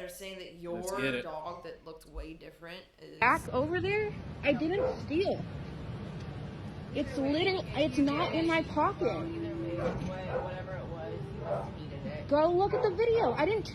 they're saying that your dog that looked way different is... Back over there, I didn't steal. It's literally, it's not in my pocket. Whatever it was, you must have needed it. Go look at the video. I didn't...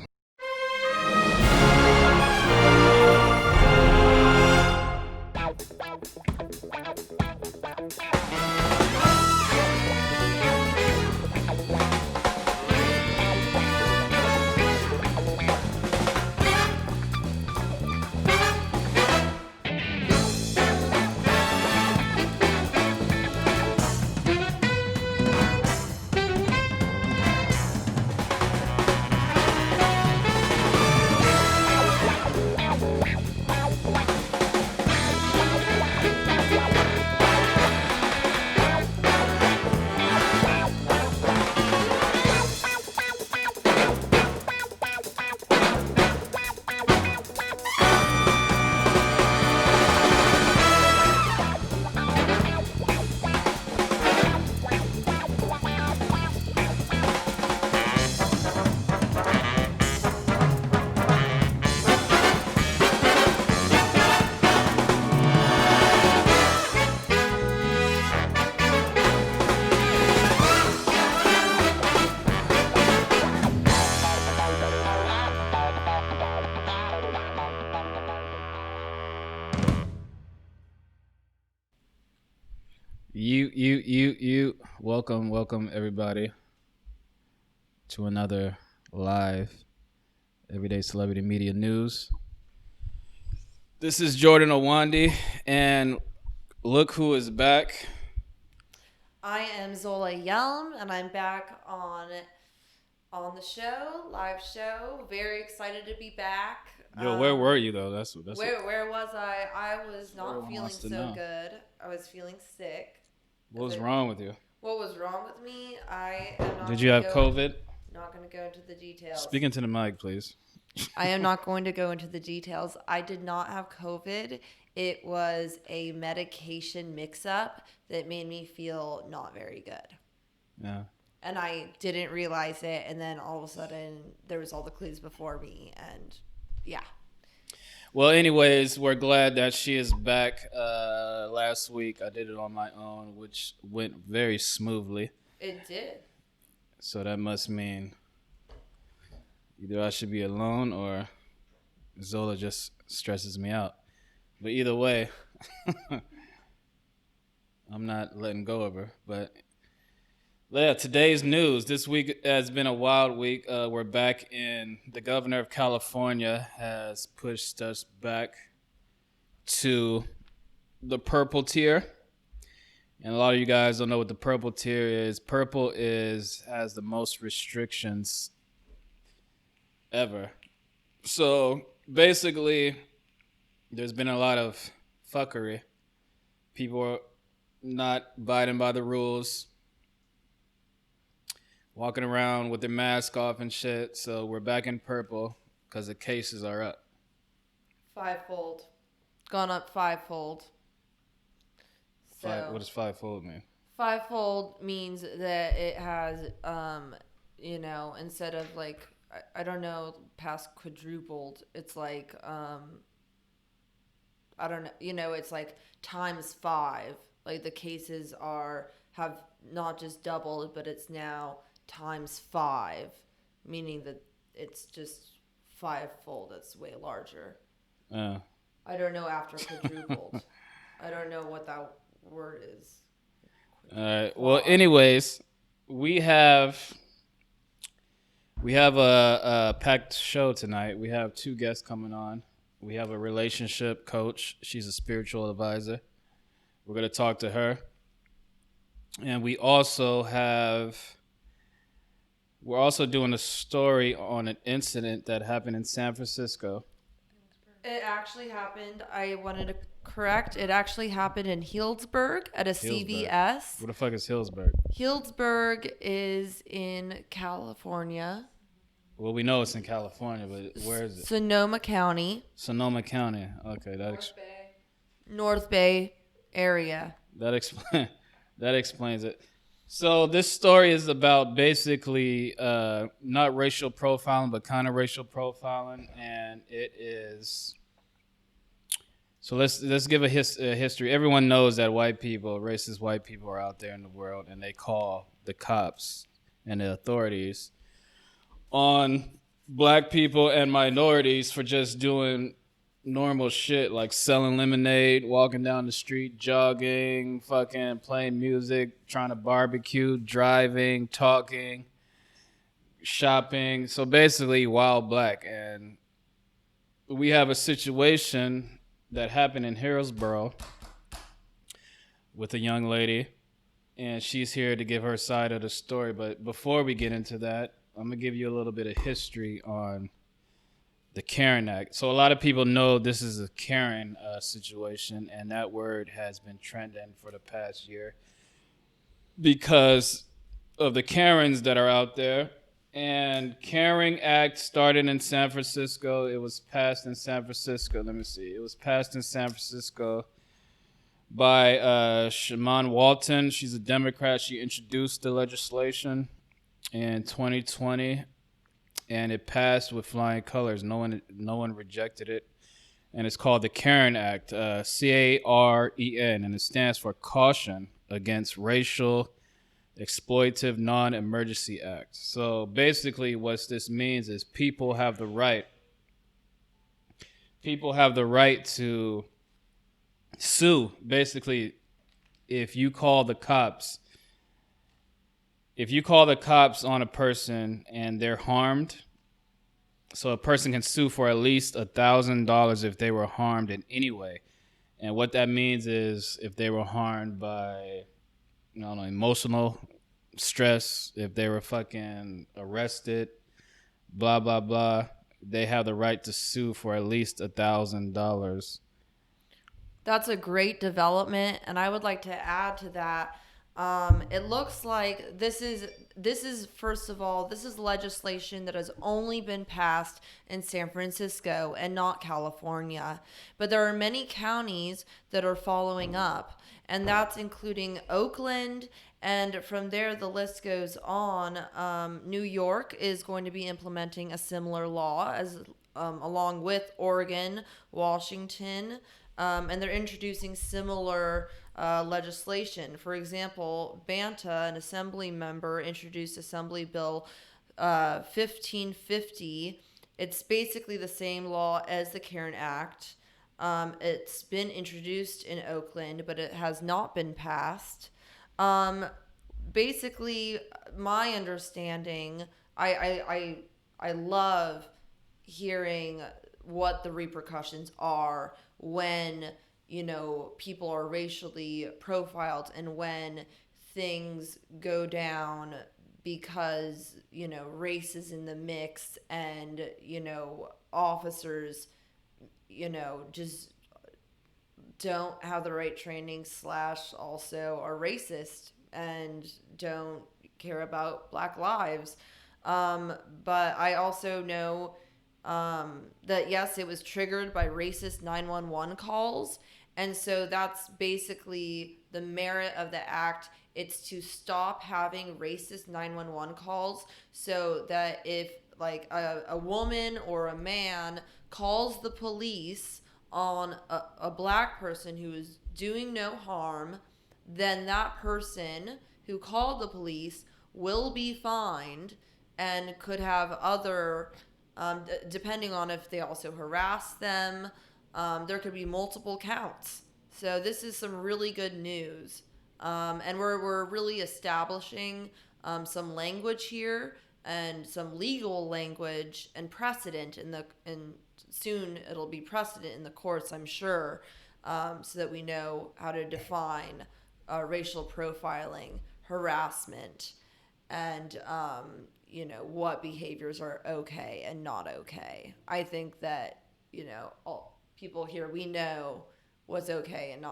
Welcome everybody to another live Everyday Celebrity Media News. This is Jordan Owandi, and look who is back. I am Zola Yelm, and I'm back on the show, live show. Very excited to be back. Yo, where were you though? Where was I? I was not feeling so good. I was feeling sick. What was wrong with you? What was wrong with me? I am not. Did you have COVID? Not going to go into the details. Speak into the mic, please. I am not going to go into the details. I did not have COVID. It was a medication mix-up that made me feel not very good. Yeah. And I didn't realize it, and then all of a sudden there was all the clues before me, and yeah. Well, anyways, we're glad that she is back. Last week I did it on my own, which went very smoothly. It did. So that must mean either I should be alone or Zola just stresses me out. But either way, I'm not letting go of her. But yeah, today's news. This week has been a wild week. We're back in. The governor of California has pushed us back to the purple tier. And a lot of you guys don't know what the purple tier is. Purple has the most restrictions ever. So basically, there's been a lot of fuckery. People are not abiding by the rules, walking around with their mask off and shit. So we're back in purple because the cases are up. Fivefold. Gone up fivefold. So What does fivefold mean? Fivefold means that it has, instead of like, I don't know, past quadrupled, it's like, I don't know, it's like times 5. Like the cases have not just doubled, but it's now times 5, meaning that it's just fivefold. That's way larger. I don't know after quadrupled. I don't know what that word is. All right. Well, anyways, we have a packed show tonight. We have 2 guests coming on. We have a relationship coach. She's a spiritual advisor. We're going to talk to her. And we're also doing a story on an incident that happened in San Francisco. It actually happened. I wanted to correct. It actually happened in Healdsburg at a CVS. What the fuck is Healdsburg? Healdsburg is in California. Well, we know it's in California, but where is it? Sonoma County. Sonoma County. Okay, North Bay area. That explains it. So this story is about basically not racial profiling, but kind of racial profiling, and it is. So let's give a history. Everyone knows that white people, racist white people, are out there in the world, and they call the cops and the authorities on black people and minorities for just doing normal shit like selling lemonade, walking down the street, jogging, fucking playing music, trying to barbecue, driving, talking, shopping. So basically, wild black. And we have a situation that happened in Hillsborough with a young lady, and she's here to give her side of the story. But before we get into that, I'm gonna give you a little bit of history on the Karen Act. So a lot of people know this is a Karen situation, and that word has been trending for the past year because of the Karens that are out there. And Karen Act started in San Francisco. It was passed in San Francisco. Let me see. It was passed in San Francisco by Shaman Walton. She's a Democrat. She introduced the legislation in 2020, and it passed with flying colors. No one rejected it, and it's called the Karen Act, Caren, and it stands for Caution Against Racial Exploitative Non-Emergency Act. So basically, what this means is people have the right to sue. Basically, if you call the cops on a person and they're harmed, so a person can sue for at least $1,000 if they were harmed in any way. And what that means is if they were harmed by, emotional stress, if they were fucking arrested, blah, blah, blah, they have the right to sue for at least $1,000. That's a great development, and I would like to add to that. It looks like this is first of all, this is legislation that has only been passed in San Francisco and not California. But there are many counties that are following up, and that's including Oakland. And from there, the list goes on. New York is going to be implementing a similar law as along with Oregon, Washington. And they're introducing similar legislation. For example, Banta, an assembly member, introduced Assembly Bill 1550. It's basically the same law as the Karen Act. It's been introduced in Oakland, but it has not been passed. Basically, my understanding, I love hearing what the repercussions are when people are racially profiled and when things go down because race is in the mix, and officers just don't have the right training / also are racist and don't care about black lives. But I also know that yes, it was triggered by racist 911 calls. And so that's basically the merit of the act. It's to stop having racist 911 calls, so that if like a woman or a man calls the police on a black person who is doing no harm, then that person who called the police will be fined and could have other, depending on if they also harass them, there could be multiple counts. So this is some really good news. And we're really establishing some language here and some legal language and precedent and soon it'll be precedent in the courts, I'm sure, so that we know how to define racial profiling, harassment, and what behaviors are okay and not okay. I think that all people here, we know what's okay and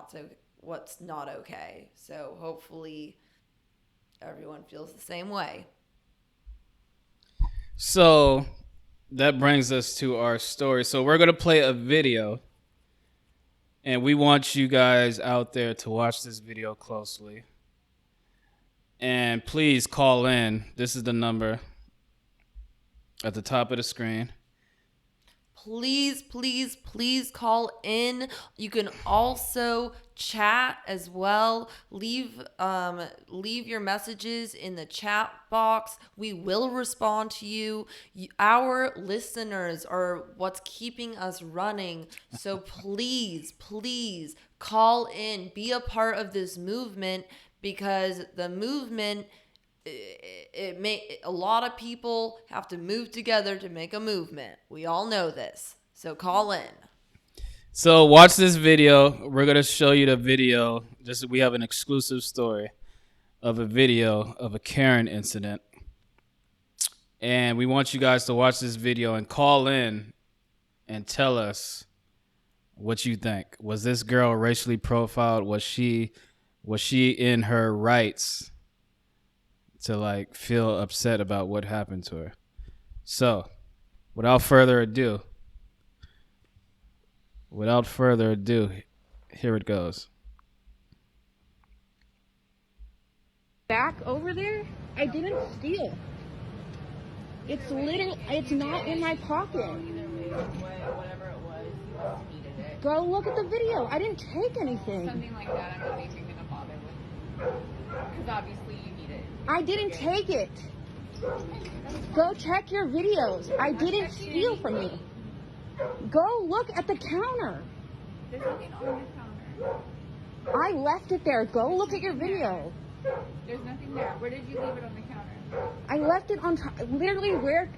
what's not okay. So hopefully everyone feels the same way. So that brings us to our story. So we're going to play a video, and we want you guys out there to watch this video closely. And please call in. This is the number at the top of the screen. Please, please, please call in. You can also chat as well. Leave your messages in the chat box. We will respond to you. Our listeners are what's keeping us running. So please, please call in. Be a part of this movement, because the movement, a lot of people have to move together to make a movement. We all know this. So call in. So watch this video. We're gonna show you the video. We have an exclusive story of a video of a Karen incident, and we want you guys to watch this video and call in and tell us what you think. Was this girl racially profiled? Was she in her rights to like feel upset about what happened to her? So, without further ado, here it goes. Back over there, I didn't steal. It's literally, it's not in my pocket. Whatever it was, you needed it. Go look at the video. I didn't take anything. Something like that, I'm not even gonna bother with. Because obviously you need it. I didn't take it. Go check your videos. I didn't steal from you. Go look at the counter. There's nothing on the counter. I left it there. Go look at your video. There's nothing there. Where did you leave it on the counter? I left it on literally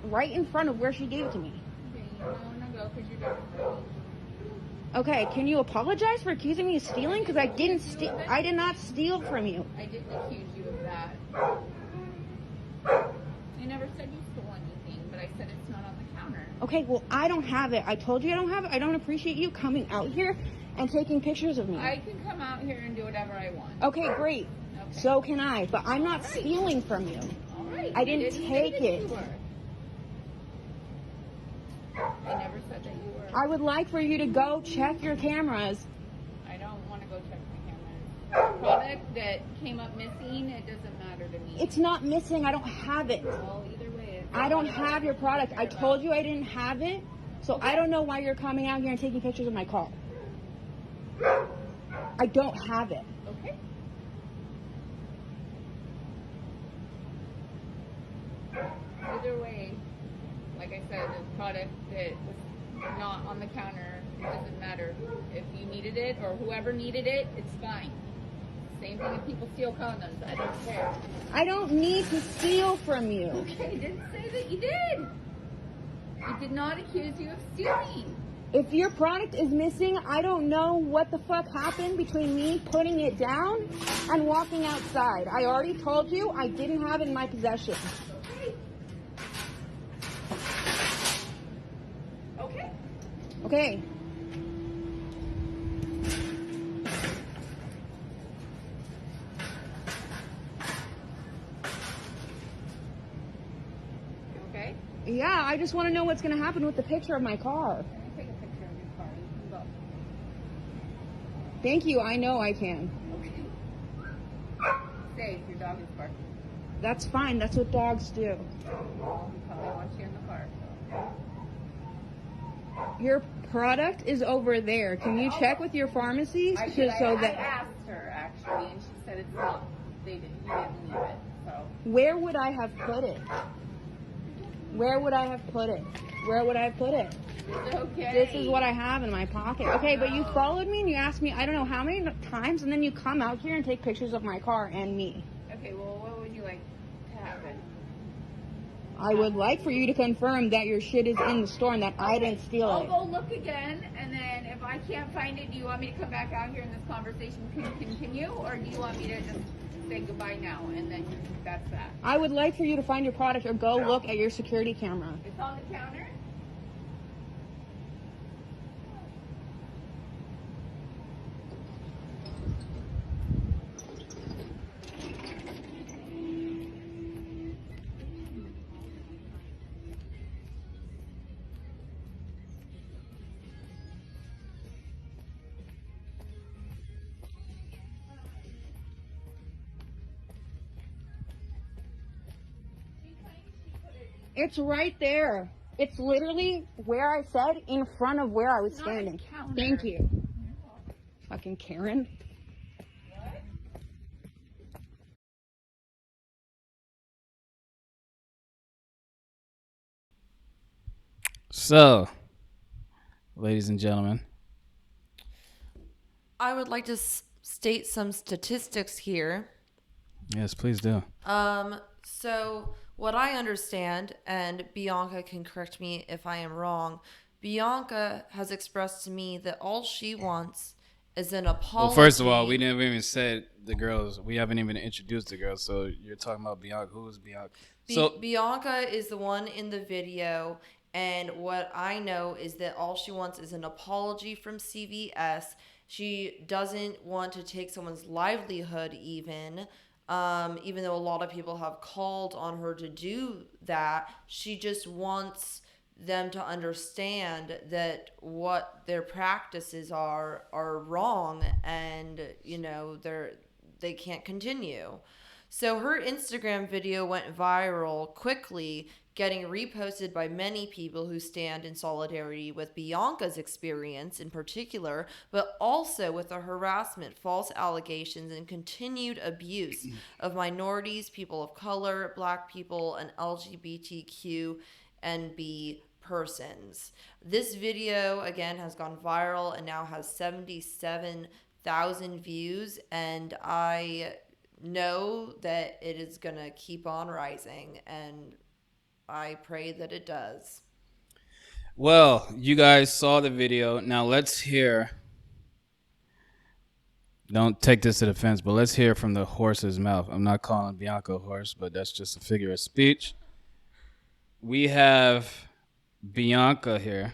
right in front of where she gave it to me. Okay, you don't want to go because you're done with it. Okay, can you apologize for accusing me of stealing? Because I didn't steal. I did not steal from you. I didn't accuse you of that. I never said you stole anything, but I said it's not on the counter. Okay, well, I don't have it. I told you I don't have it. I don't appreciate you coming out here and taking pictures of me. I can come out here and do whatever I want. Okay, great. Okay. So can I, but I'm not stealing from you. All right. I didn't say take that it. you were. I never said that you were. I would like for you to go check your cameras. I don't want to go check my cameras. Product that came up missing, it doesn't matter to me. It's not missing. I don't have it. Well, either way. I don't have your product. I told you I didn't have it. So I don't know why you're coming out here and taking pictures of my car. I don't have it. Okay. Either way, like I said, the product that was not on the counter, it doesn't matter. If you needed it or whoever needed it, it's fine. Same thing if people steal condoms. I don't care. I don't need to steal from you. Okay, I didn't say that you did. I did not accuse you of stealing. If your product is missing, I don't know what the fuck happened between me putting it down and walking outside. I already told you I didn't have it in my possession. Okay. Okay. You okay? Yeah, I just want to know what's going to happen with the picture of my car. Can I take a picture of your car? You can go. Thank you. I know I can. Okay. Safe. Your dog is barking. That's fine. That's what dogs do. Well, he probably wants you in the car. Your product is over there. Can you check with your pharmacy I asked her actually, and she said it's not. You didn't leave it. So where would I have put it? Where would I have put it? Where would I have put it? it's okay. This is what I have in my pocket. Okay, but you followed me and you asked me I don't know how many times, and then you come out here and take pictures of my car and me. Okay, well, what would you like to happen? I would like for you to confirm that your shit is in the store and that I didn't steal I'll it. go look again, and then if I can't find it, do you want me to come back out here and this conversation can continue, or do you want me to just say goodbye now and then that's that? I would like for you to find your product or go look at your security camera. It's on the counter. It's right there. It's literally where I said, in front of where I was Not a standing. counter. Thank you. Fucking Karen. So, ladies and gentlemen, I would like to state some statistics here. yes, please do. So what I understand, and Bianca can correct me if I am wrong, Bianca has expressed to me that all she wants is an apology. Well, first of all, we never even said the girls. We haven't even introduced the girls. So you're talking about Bianca. Who is Bianca? Bianca is the one in the video, and what I know is that all she wants is an apology from CVS. She doesn't want to take someone's livelihood even though a lot of people have called on her to do that. She just wants them to understand that what their practices are wrong, and they can't continue. So her Instagram video went viral quickly, getting reposted by many people who stand in solidarity with Bianca's experience in particular, but also with the harassment, false allegations, and continued abuse of minorities, people of color, black people, and LGBTQ and B persons. This video, again, has gone viral and now has 77,000 views, and I know that it is going to keep on rising, and I pray that it does. Well, you guys saw the video. Now let's hear. Don't take this to the fence, but let's hear from the horse's mouth. I'm not calling Bianca a horse, but that's just a figure of speech. We have Bianca here.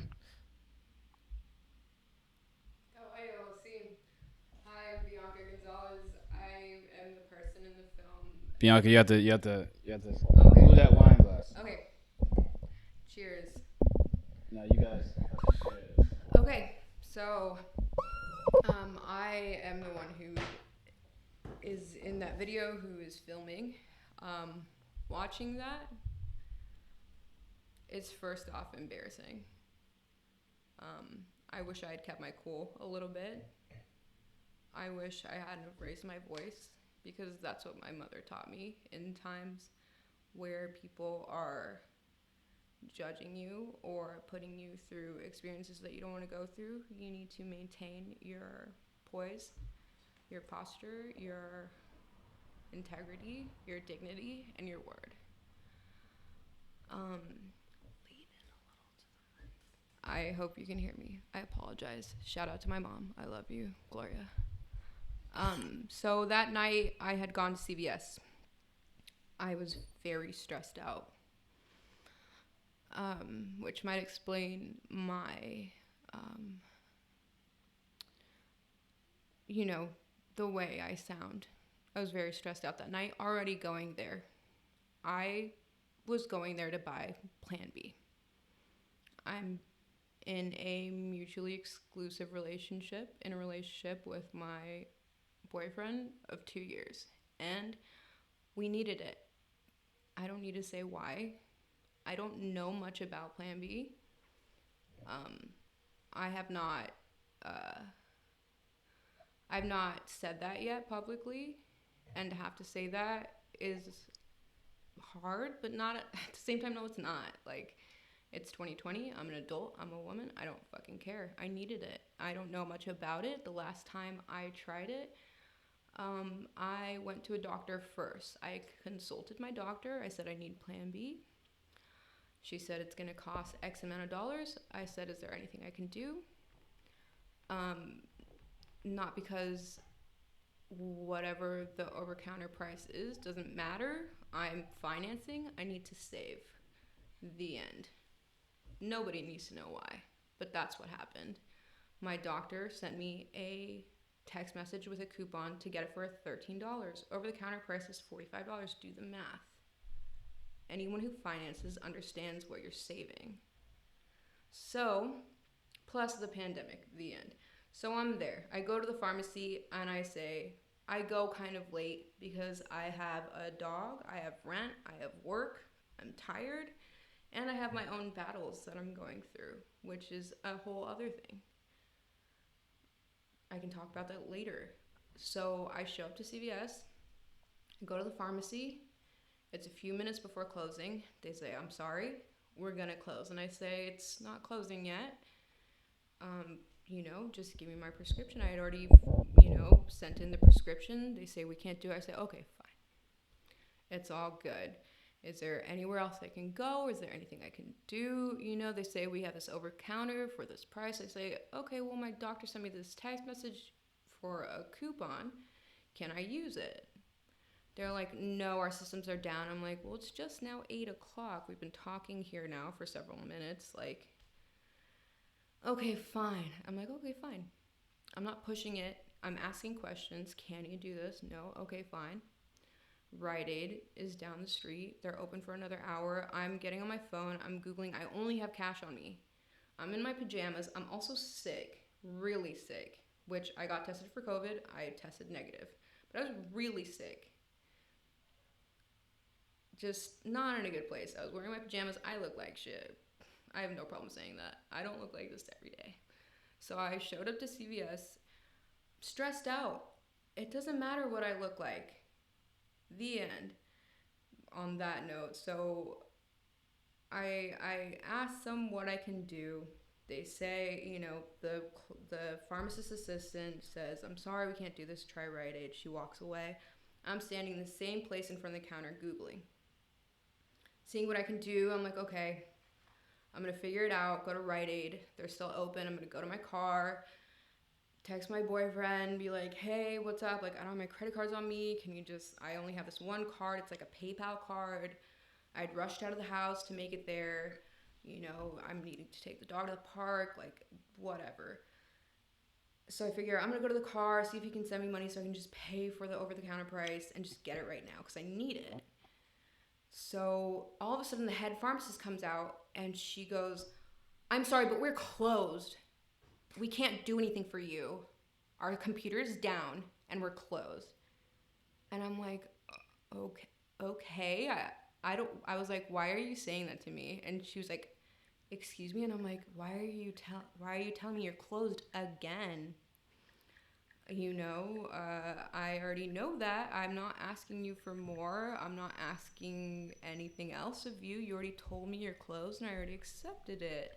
Hi, I'm Bianca Gonzalez. I am the person in the film. Bianca, you have to Okay. move that wine glass. Okay. Cheers. No, you guys. Okay, so I am the one who is in that video, who is filming. Watching that is first off embarrassing. I wish I had kept my cool a little bit. I wish I hadn't have raised my voice, because that's what my mother taught me. In times where people are judging you or putting you through experiences that you don't want to go through, you need to maintain your poise, your posture, your integrity, your dignity, and your word. I hope you can hear me. I apologize. Shout out to my mom. I love you, Gloria. So that night I had gone to CVS. I was very stressed out, which might explain my, the way I sound. I was very stressed out that night already going there. I was going there to buy Plan B. I'm in a mutually exclusive relationship, in a relationship with my boyfriend of 2 years, and we needed it. I don't need to say why. I don't know much about Plan B. I've not said that yet publicly, and to have to say that is hard, but not at the same time. No, it's not. Like, it's 2020. I'm an adult. I'm a woman. I don't fucking care. I needed it. I don't know much about it. The last time I tried it, I went to a doctor first. I consulted my doctor. I said I need Plan B. She said it's going to cost X amount of dollars. I said, is there anything I can do? Not because whatever the over-counter price is doesn't matter. I'm financing. I need to save. The end. Nobody needs to know why, but that's what happened. My doctor sent me a text message with a coupon to get it for $13. Over-the-counter price is $45. Do the math. Anyone who finances understands what you're saving. So, plus the pandemic, the end. So I'm there. I go to the pharmacy and I go kind of late because I have a dog, I have rent, I have work, I'm tired, And I have my own battles that I'm going through, which is a whole other thing. I can talk about that later. So I show up to CVS, go to the pharmacy. It's a few minutes before closing. They say, I'm sorry, we're gonna close. And I say, it's not closing yet. Just give me my prescription. I had already, sent in the prescription. They say, we can't do it. I say, okay, fine. It's all good. Is there anywhere else I can go? Is there anything I can do? They say, we have this over counter for this price. I say, okay, well, my doctor sent me this text message for a coupon. Can I use it? They're like, no, our systems are down. I'm like, well, it's just now 8 o'clock. We've been talking here now for several minutes. Like, okay, fine. I'm like, okay, fine. I'm not pushing it. I'm asking questions. Can you do this? No. Okay, fine. Rite Aid is down the street. They're open for another hour. I'm getting on my phone. I'm Googling. I only have cash on me. I'm in my pajamas. I'm also sick, really sick, which I got tested for COVID. I tested negative, but I was really sick. Just not in a good place. I was wearing my pajamas. I look like shit. I have no problem saying that. I don't look like this every day. So I showed up to CVS, stressed out. It doesn't matter what I look like. The end on that note. So I asked them what I can do. They say, the pharmacist assistant says, I'm sorry, we can't do this. Try Rite Aid. She walks away. I'm standing in the same place in front of the counter Googling. Seeing what I can do. I'm like, okay, I'm going to figure it out. Go to Rite Aid. They're still open. I'm going to go to my car. Text my boyfriend, be like, hey, what's up? Like, I don't have my credit cards on me. I only have this one card. It's like a PayPal card. I'd rushed out of the house to make it there. I'm needing to take the dog to the park, like, whatever. So I figure I'm going to go to the car, see if he can send me money so I can just pay for the over-the-counter price and just get it right now because I need it. So all of a sudden the head pharmacist comes out and she goes, I'm sorry, but we're closed. We can't do anything for you. Our computer is down and we're closed. And I'm like, okay. I was like, why are you saying that to me? And she was like, excuse me. And I'm like, why are you telling me you're closed again? I already know that. I'm not asking you for more. I'm not asking anything else of you. You already told me you're closed and I already accepted it.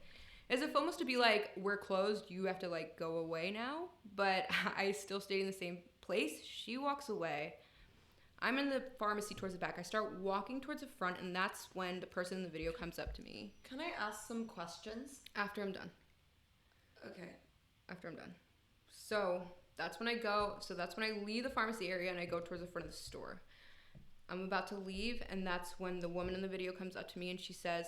As if almost to be like, we're closed, you have to like go away now. But I still stayed in the same place. She walks away. I'm in the pharmacy towards the back. I start walking towards the front, and that's when the person in the video comes up to me. Can I ask some questions? After I'm done. Okay. After I'm done. So that's when I leave the pharmacy area and I go towards the front of the store. I'm about to leave, and that's when the woman in the video comes up to me and she says,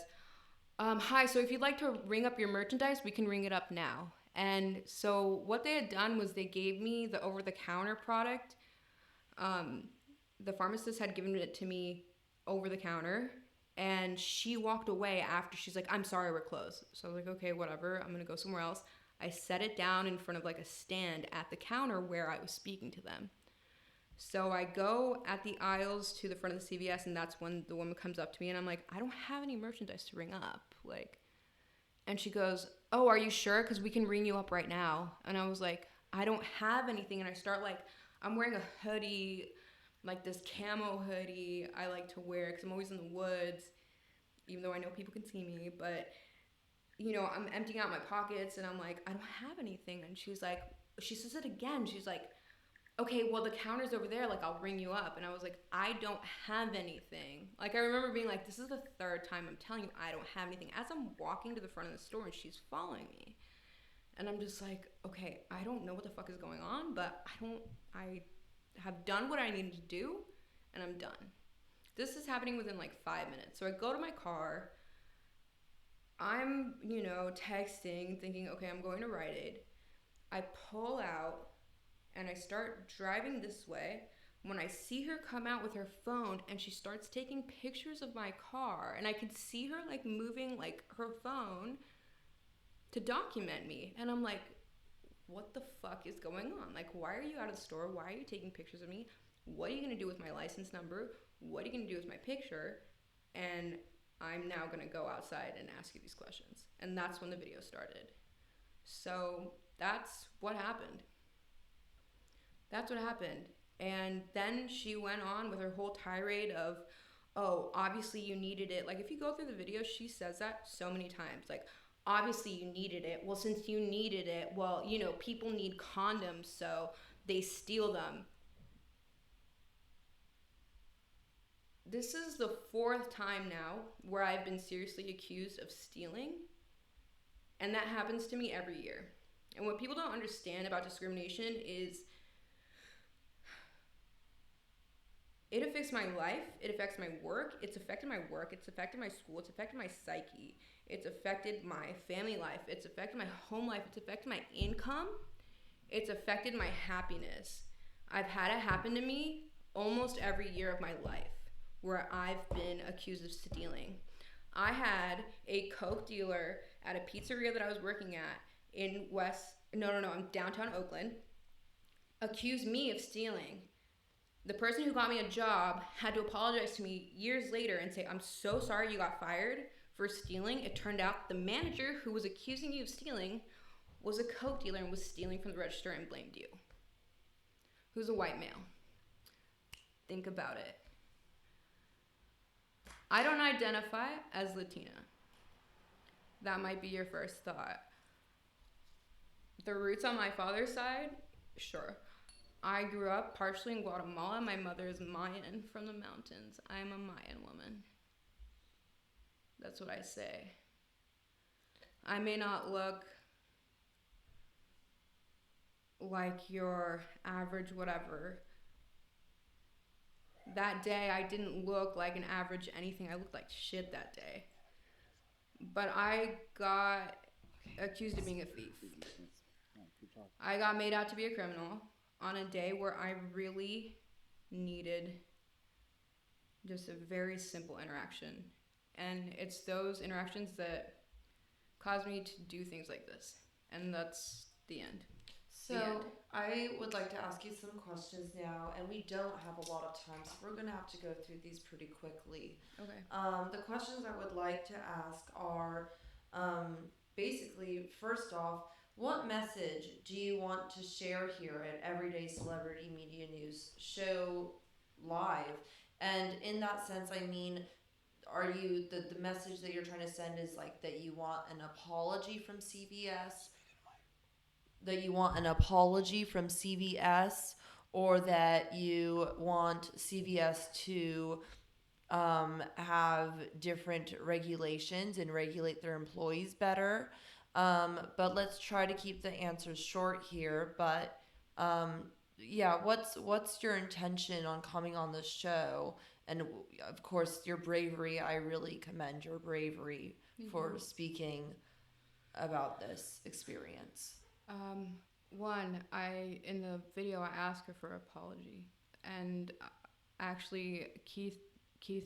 hi, so if you'd like to ring up your merchandise, we can ring it up now. And so what they had done was they gave me the over-the-counter product. The pharmacist had given it to me over the counter, and she walked away after. She's like, I'm sorry, we're closed. So I was like, okay, whatever. I'm going to go somewhere else. I set it down in front of like a stand at the counter where I was speaking to them. So I go at the aisles to the front of the CVS, and that's when the woman comes up to me, and I'm like, I don't have any merchandise to ring up. And she goes, oh, are you sure? Because we can ring you up right now. And I was like, I don't have anything. And I start I'm wearing a hoodie, like this camo hoodie I like to wear because I'm always in the woods, even though I know people can see me. But, I'm emptying out my pockets, and I'm like, I don't have anything. And she says it again. She's like, okay, well, the counter's over there. Like, I'll ring you up. And I was like, I don't have anything. Like, I remember being like, this is the third time I'm telling you I don't have anything. As I'm walking to the front of the store, and she's following me. And I'm just like, okay, I don't know what the fuck is going on, but I have done what I needed to do, and I'm done. This is happening within 5 minutes. So I go to my car. I'm, texting, thinking, okay, I'm going to Rite Aid. I pull out, and I start driving this way when I see her come out with her phone, and she starts taking pictures of my car, and I could see her moving her phone to document me. And I'm like, what the fuck is going on? Why are you out of the store? Why are you taking pictures of me? What are you going to do with my license number? What are you going to do with my picture? And I'm now going to go outside and ask you these questions. And that's when the video started. So that's what happened. That's what happened. And then she went on with her whole tirade of, oh, obviously you needed it. Like, if you go through the video, she says that so many times. Like, obviously you needed it. Well, since you needed it, well, you know, people need condoms, so they steal them. This is the 4th time now where I've been seriously accused of stealing. And that happens to me every year. And what people don't understand about discrimination is it affects my life, it affects my work, it's affected my work, it's affected my school, it's affected my psyche, it's affected my family life, it's affected my home life, it's affected my income, it's affected my happiness. I've had it happen to me almost every year of my life where I've been accused of stealing. I had a Coke dealer at a pizzeria that I was working at in downtown Oakland, accuse me of stealing. The person who got me a job had to apologize to me years later and say, I'm so sorry you got fired for stealing. It turned out the manager who was accusing you of stealing was a Coke dealer and was stealing from the register and blamed you. Who's a white male? Think about it. I don't identify as Latina. That might be your first thought. The roots on my father's side, sure. I grew up partially in Guatemala. My mother is Mayan from the mountains. I am a Mayan woman. That's what I say. I may not look like your average whatever. That day, I didn't look like an average anything. I looked like shit that day. But I got accused of being a thief. I got made out to be a criminal on a day where I really needed just a very simple interaction. And it's those interactions that caused me to do things like this. And that's the end. So I would like to ask you some questions now, and we don't have a lot of time, so we're going to have to go through these pretty quickly. Okay. The questions I would like to ask are basically, first off, what message do you want to share here at Everyday Celebrity Media News Show Live? And in that sense, I mean, are you, the message that you're trying to send is like that you want an apology from CBS? That you want an apology from CBS, or that you want CBS to have different regulations and regulate their employees better? But let's try to keep the answers short here. But yeah, what's your intention on coming on the show? And of course, your bravery. I really commend your bravery for speaking about this experience. One, in the video I asked her for an apology, and actually Keith,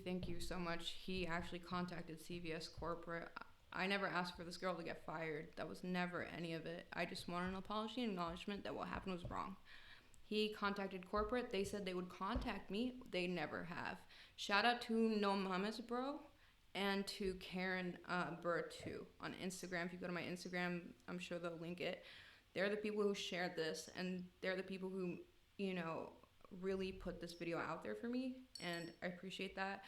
thank you so much. He actually contacted CVS corporate. I never asked for this girl to get fired. That was never any of it. I just wanted an apology and acknowledgement that what happened was wrong. He contacted corporate. They said they would contact me. They never have. Shout out to No Mamas Bro and to Karen Burr too on Instagram. If you go to my Instagram, I'm sure they'll link it. They're the people who shared this, and they're the people who, you know, really put this video out there for me, and I appreciate that.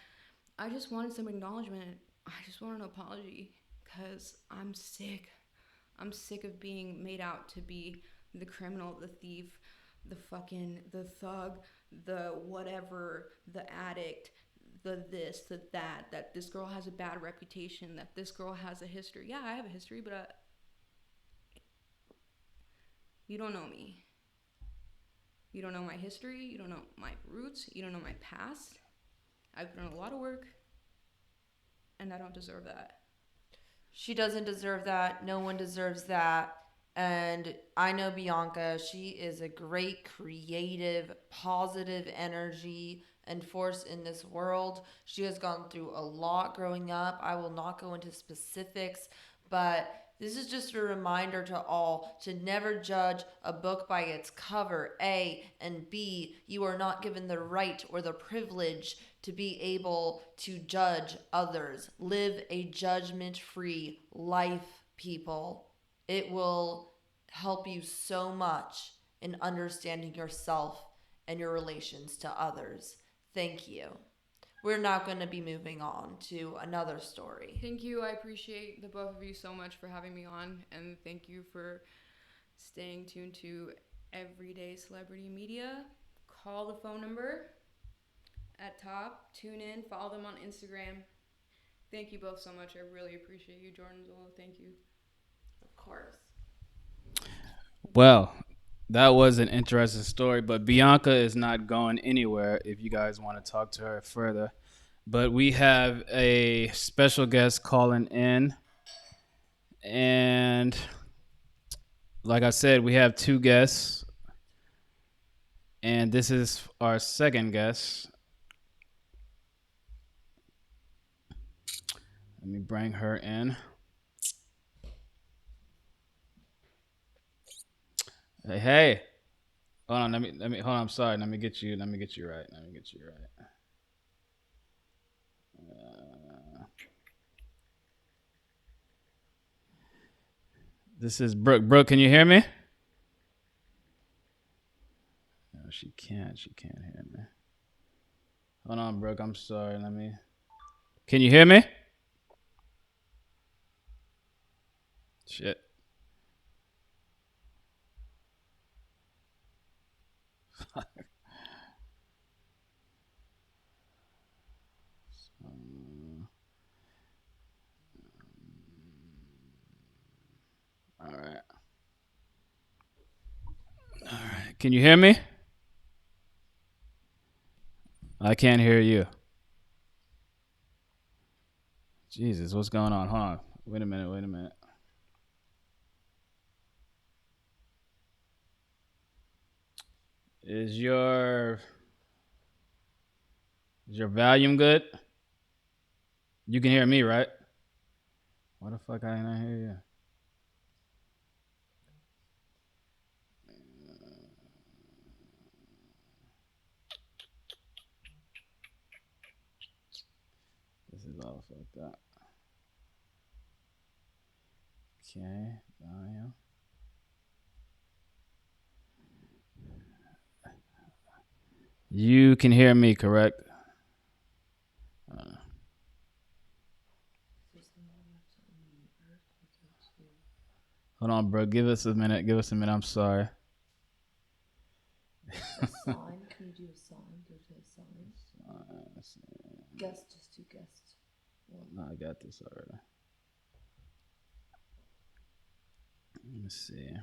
I just wanted some acknowledgement. I just wanted an apology, because I'm sick. I'm sick of being made out to be the criminal, the thief, the thug, the whatever, the addict, the this, the that this girl has a bad reputation, that this girl has a history. Yeah, I have a history, but you don't know me. You don't know my history. You don't know my roots. You don't know my past. I've done a lot of work, and I don't deserve that. She doesn't deserve that. No one deserves that. And I know Bianca. She is a great, creative, positive energy and force in this world. She has gone through a lot growing up. I will not go into specifics, but This is just a reminder to all to never judge a book by its cover, A, and B, you are not given the right or the privilege to be able to judge others. Live a judgment-free life, people. It will help you so much in understanding yourself and your relations to others. Thank you. We're not going to be moving on to another story. Thank you. I appreciate the both of you so much for having me on, and thank you for staying tuned to Everyday Celebrity Media. Call the phone number at top, tune in, follow them on Instagram. Thank you both so much. I really appreciate you, Jordan Zola. Thank you. Of course. Well, that was an interesting story, but Bianca is not going anywhere if you guys want to talk to her further. But we have a special guest calling in. And like I said, we have 2 guests. And this is our second guest. Let me bring her in. Hey. Hold on, let me hold on, I'm sorry. Let me get you right. This is Brooke. Brooke, can you hear me? No, she can't hear me. Hold on, Brooke, I'm sorry. Can you hear me? Shit. All right. Can you hear me? I can't hear you. Jesus, what's going on? Hold on. Wait a minute. Is your volume good? You can hear me, right? Why the fuck I not hear you? This is all fucked up. Okay, volume. You can hear me, correct? Hold on, bro. Give us a minute. I'm sorry. A sign? Can you do a sign? Go to a sign. Guest, just 2 guests. No, I got this already. Let me see.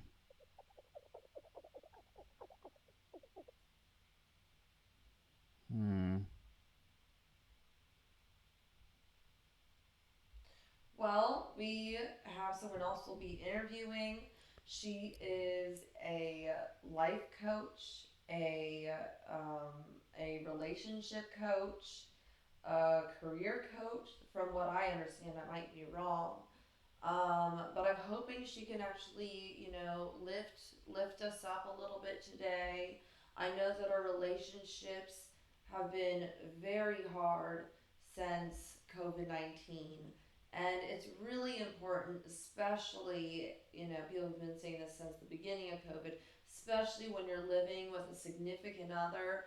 Well, we have someone else we'll be interviewing. She is a life coach, a relationship coach, a career coach. From what I understand, I might be wrong. But I'm hoping she can actually, lift us up a little bit today. I know that our relationships have been very hard since COVID-19. And it's really important, especially, people have been saying this since the beginning of COVID, especially when you're living with a significant other,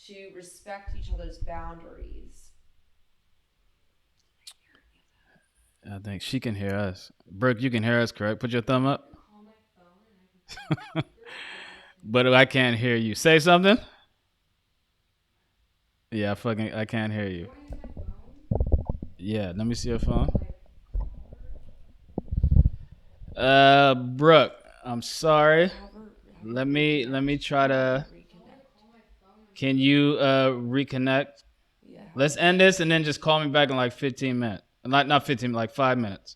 to respect each other's boundaries. I think she can hear us. Brooke, you can hear us, correct? Put your thumb up. But I can't hear you. Say something. Yeah, I can't hear you. Yeah, let me see your phone. Brooke, I'm sorry. Let me try to. Can you reconnect? Yeah. Let's end this and then just call me back in like 15 minutes. Not 15, like 5 minutes.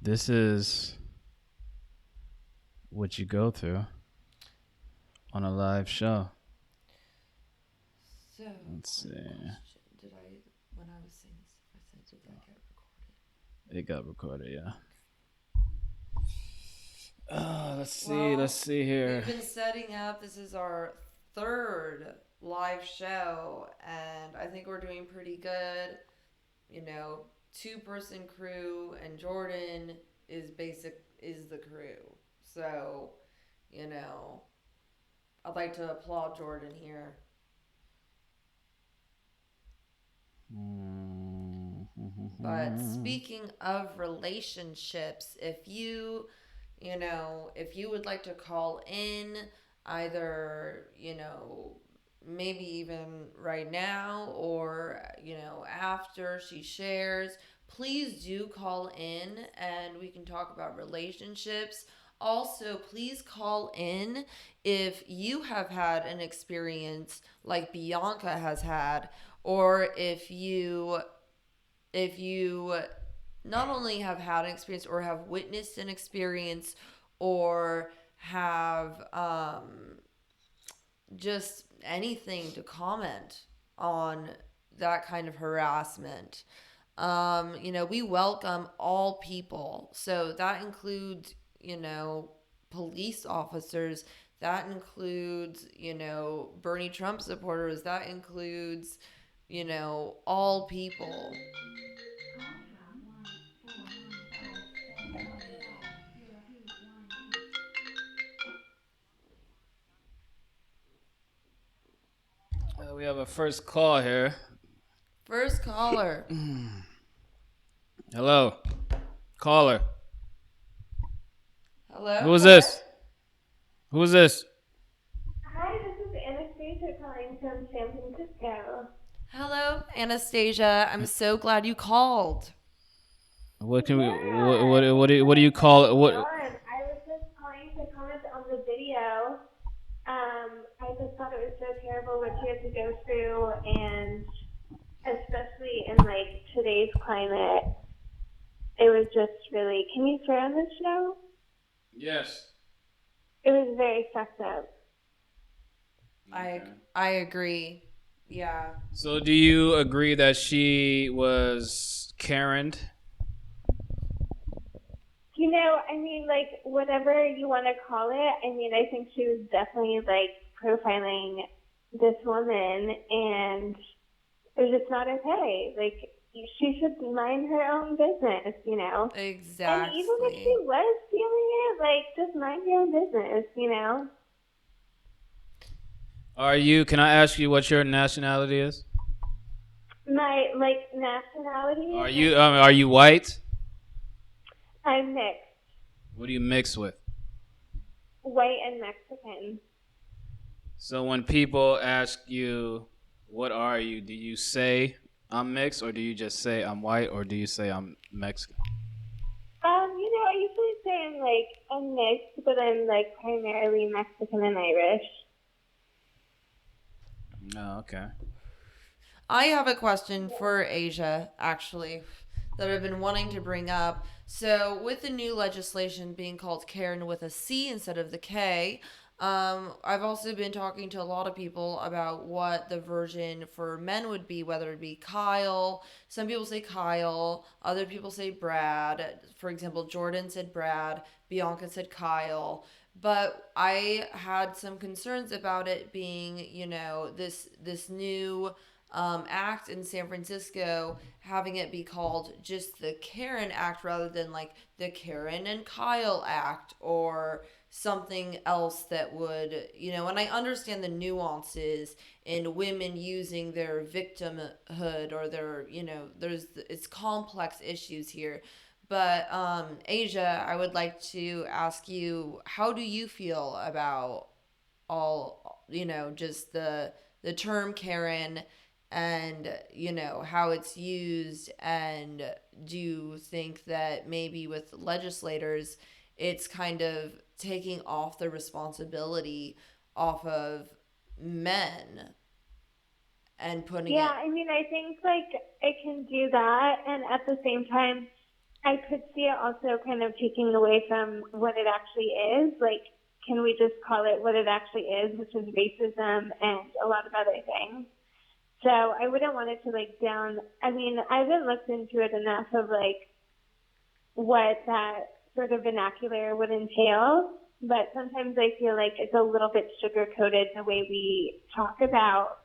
This is what you go through on a live show. So, Let's see. did I, when I was saying this, I said, did that get recorded? It got recorded, yeah. Let's see. Well, Let's see here. We've been setting up. This is our third live show, and I think we're doing pretty good. You know, 2-person crew, and Jordan is the crew. So, you know, I'd like to applaud Jordan here. But speaking of relationships, if you would like to call in, either, maybe even right now or, after she shares, please do call in and we can talk about relationships. Also, please call in if you have had an experience like Bianca has had, or if you not only have had an experience or have witnessed an experience or have just anything to comment on that kind of harassment. We welcome all people. So that includes, police officers. That includes, Bernie Trump supporters. That includes, all people. We have a first call here. First caller. Hello. Caller. Hello? Who is this? Who is this? Hi, this is Anastasia calling from San Francisco. Hello, Anastasia. I'm so glad you called. What can we? What do you call it? What? I was just calling to comment on the video. I just thought it was so terrible what she had to go through, and especially in like today's climate, it was just really. Can you swear on this show? Yes. It was very fucked up. I agree. Yeah. So, do you agree that she was Karen'd? I mean, like, whatever you want to call it, I mean, I think she was definitely, like, profiling this woman, and it was just not okay. Like, she should mind her own business, Exactly. And even if she was stealing it, like, just mind your own business, Can I ask you what your nationality is? My, like, nationality? Are you white? I'm mixed. What do you mix with? White and Mexican. So when people ask you, what are you? Do you say I'm mixed, or do you just say I'm white, or do you say I'm Mexican? I usually say I'm mixed, but I'm, like, primarily Mexican and Irish. Oh, okay. I have a question for Asia, actually, that I've been wanting to bring up. So, with the new legislation being called Karen with a C instead of the K, I've also been talking to a lot of people about what the version for men would be, whether it be Kyle. Some people say Kyle, other people say Brad. For example, Jordan said Brad, Bianca said Kyle. But I had some concerns about it being, this new act in San Francisco, having it be called just the Karen Act rather than like the Karen and Kyle Act or something else that would, and I understand the nuances in women using their victimhood or their, it's complex issues here. But Asia, I would like to ask you, how do you feel about all, just the term Karen and, how it's used? And do you think that maybe with legislators, it's kind of taking off the responsibility off of men and putting I mean, I think, like, it can do that, and at the same time, I could see it also kind of taking away from what it actually is. Like, can we just call it what it actually is, which is racism and a lot of other things? So I wouldn't want it to I mean, I haven't looked into it enough of what that sort of vernacular would entail, but sometimes I feel like it's a little bit sugar coated the way we talk about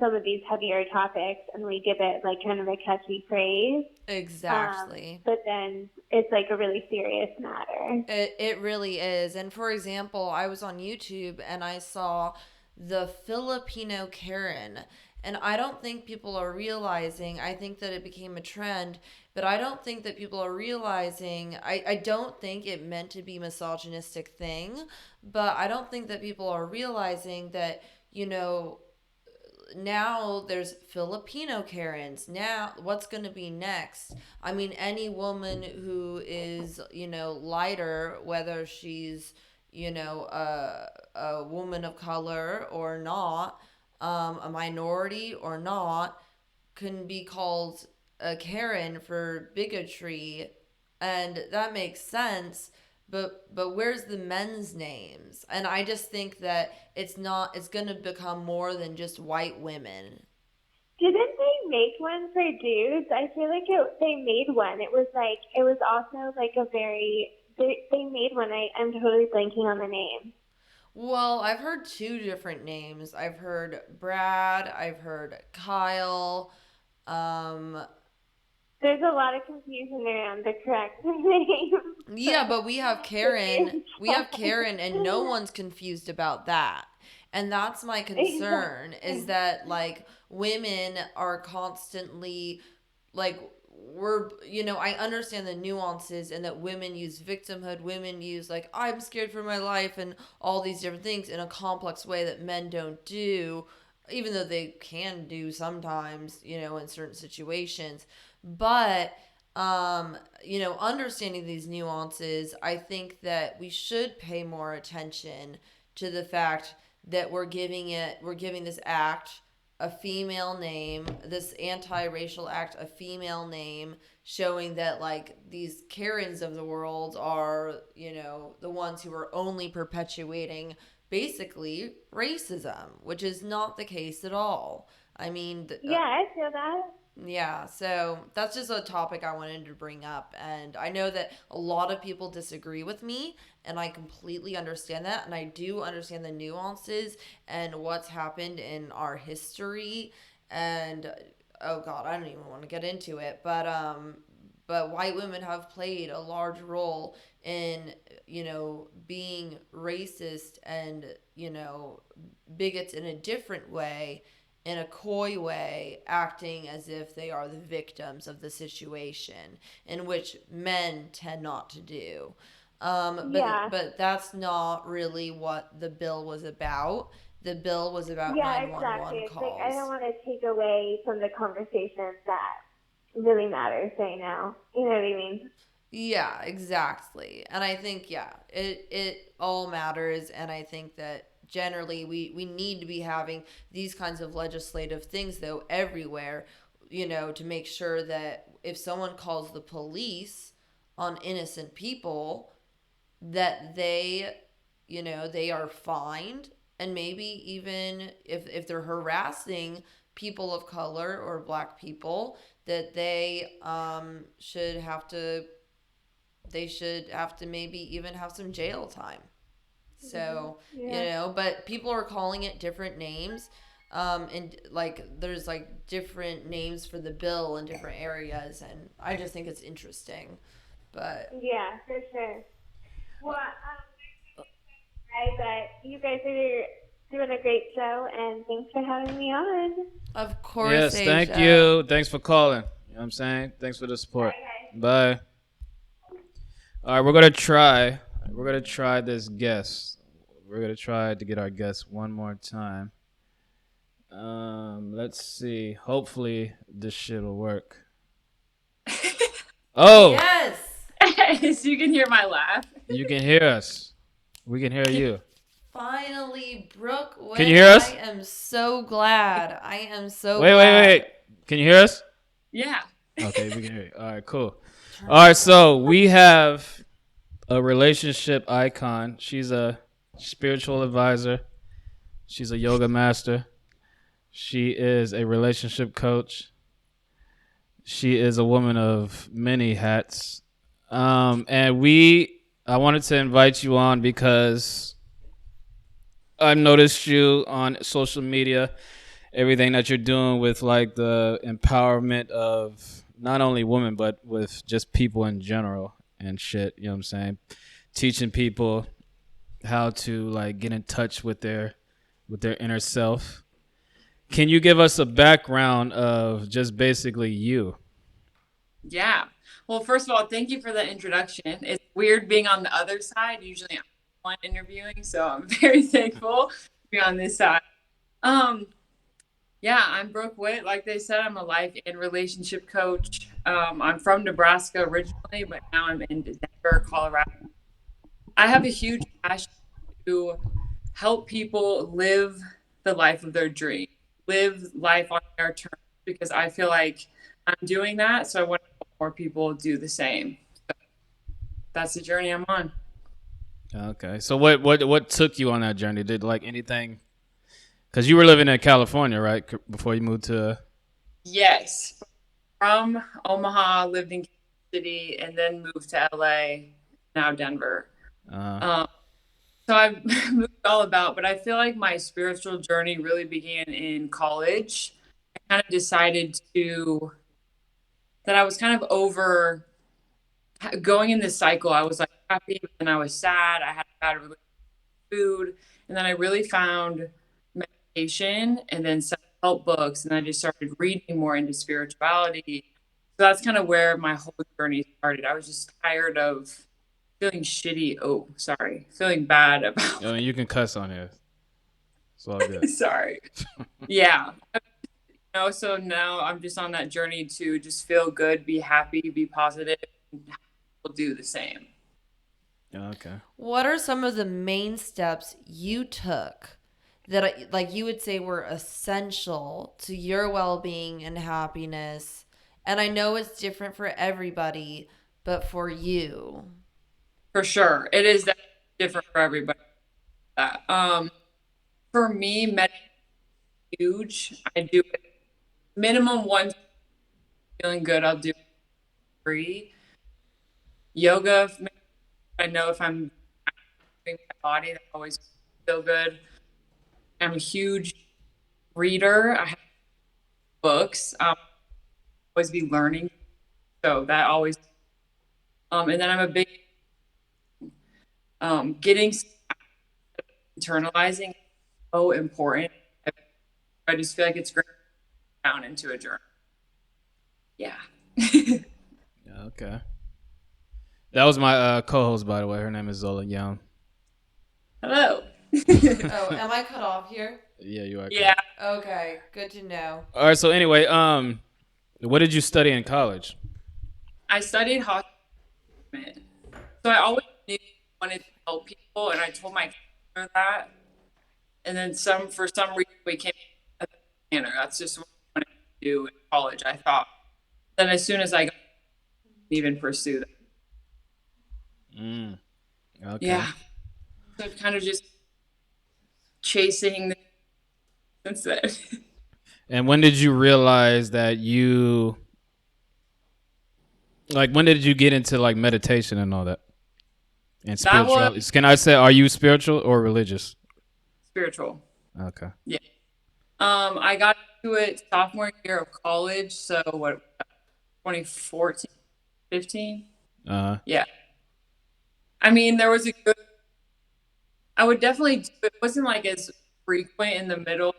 some of these heavier topics, and we give it kind of a catchy phrase. Exactly. But then it's a really serious matter. It really is. And for example, I was on YouTube and I saw the Filipino Karen. And I don't think people are realizing, I think that it became a trend, but I don't think that people are realizing, I don't think it meant to be a misogynistic thing, but I don't think that people are realizing that, now there's Filipino Karens. Now, what's going to be next? I mean, any woman who is, lighter, whether she's, a woman of color or not, a minority or not, can be called a Karen for bigotry. And that makes sense. But where's the men's names? And I just think that it's going to become more than just white women. Didn't they make one for dudes? I feel like they made one. It was also they made one. I'm totally blanking on the name. Well, I've heard two different names. I've heard Brad, I've heard Kyle. There's a lot of confusion around the correct name. Yeah, but we have Karen. We have Karen, and no one's confused about that. And that's my concern, is that women are constantly I understand the nuances, and that women use victimhood, women use I'm scared for my life and all these different things in a complex way that men don't do, even though they can do sometimes, in certain situations. But understanding these nuances, I think that we should pay more attention to the fact that we're giving this act a female name, this anti-racial act a female name, showing that these Karens of the world are, the ones who are only perpetuating basically racism, which is not the case at all. I mean, yeah, I feel that. Yeah, so that's just a topic I wanted to bring up. And I know that a lot of people disagree with me, and I completely understand that. And I do understand the nuances and what's happened in our history. And, oh God, I don't even want to get into it. But white women have played a large role in, being racist and, bigots in a different way, in a coy way, acting as if they are the victims of the situation, in which men tend not to do. But that's not really what the bill was about. The bill was about 911 exactly. calls. I don't want to take away from the conversation that really matters right now. You know what I mean? Yeah, exactly. And I think, it all matters. And I think that generally we need to be having these kinds of legislative things, though, everywhere, to make sure that if someone calls the police on innocent people, that they are fined, and maybe even if they're harassing people of color or black people, that they should have to maybe even have some jail time. So, but people are calling it different names. And there's different names for the bill in different areas. And I just think it's interesting. But yeah, for sure. Well, but you guys are doing a great show, and thanks for having me on. Of course. Yes, Asia. thank you. Thanks for calling. You know what I'm saying? Thanks for the support. Bye. All right, we're going to try this guest. We're going to try to get our guest one more time. Let's see. Hopefully this shit will work. Oh! Yes! So you can hear my laugh. You can hear us. We can hear you. Finally, Brooke. Can you hear us? I am so glad. Wait. Can you hear us? Yeah. Okay, we can hear you. All right, cool. All right, so we have a relationship icon. She's a spiritual advisor. She's a yoga master. She is a relationship coach. She is a woman of many hats. I wanted to invite you on because I've noticed you on social media, everything that you're doing with like the empowerment of not only women, but with just people in general and shit. You know what I'm saying? Teaching people how to like get in touch with their inner self. Can you give us a background of just basically you? Yeah. Well, first of all, thank you for the introduction. It's weird being on the other side. Usually I'm the one interviewing, so I'm very thankful to be on this side. Um, yeah, I'm Brooke Witt. Like they said, I'm a life and relationship coach. I'm from Nebraska originally, but now I'm in Denver, Colorado. I have a huge passion to help people live the life of their dream, live life on their terms, because I feel like I'm doing that. So I want to help more people do the same. So that's the journey I'm on. Okay. So what took you on that journey? Did like anything? Because you were living in California, right? Before you moved to. Yes. From Omaha, lived in Kansas City, and then moved to LA, now Denver. So I've moved all about, but I feel like my spiritual journey really began in college. I kind of decided that I was kind of over going in this cycle. I was like happy, but then I was sad. I had a bad relationship with food. And then I really found meditation and then self-help books. And I just started reading more into spirituality. So that's kind of where my whole journey started. I was just tired of feeling shitty. Oh, sorry. Feeling bad about. I mean, you can cuss on here. It's all good. Sorry. Yeah. So now I'm just on that journey to just feel good, be happy, be positive, and we'll do the same. Okay. What are some of the main steps you took that like you would say were essential to your well-being and happiness? And I know it's different for everybody, but for you. For sure. It is different for everybody. For me, meditation is huge. I do it minimum once. Feeling good, I'll do it free. Yoga, I know if I'm moving my body, that always feel good. I'm a huge reader. I have books. Always be learning, so that always. And then I'm a big getting internalizing is so important. I just feel like it's great down into a journal. Yeah. Okay. That was my co-host, by the way. Her name is Zola Young. Hello. Oh, am I cut off here? Yeah, you are. Yeah. Okay, good to know. All right. So anyway, what did you study in college? I studied hospital management. So I always knew I wanted to help people, and I told my counselor that. And then for some reason we came a planner. That's just what I wanted to do in college, I thought. Then as soon as I got even pursue that. Okay. Yeah. So kind of just chasing since then. And when did you realize that when did you get into like meditation and all that? And spiritual. Can I say, are you spiritual or religious? Spiritual. Okay. Yeah. I got into it sophomore year of college. So what, 2014, 15? Yeah. I mean, there was I would definitely do it. It wasn't like as frequent in the middle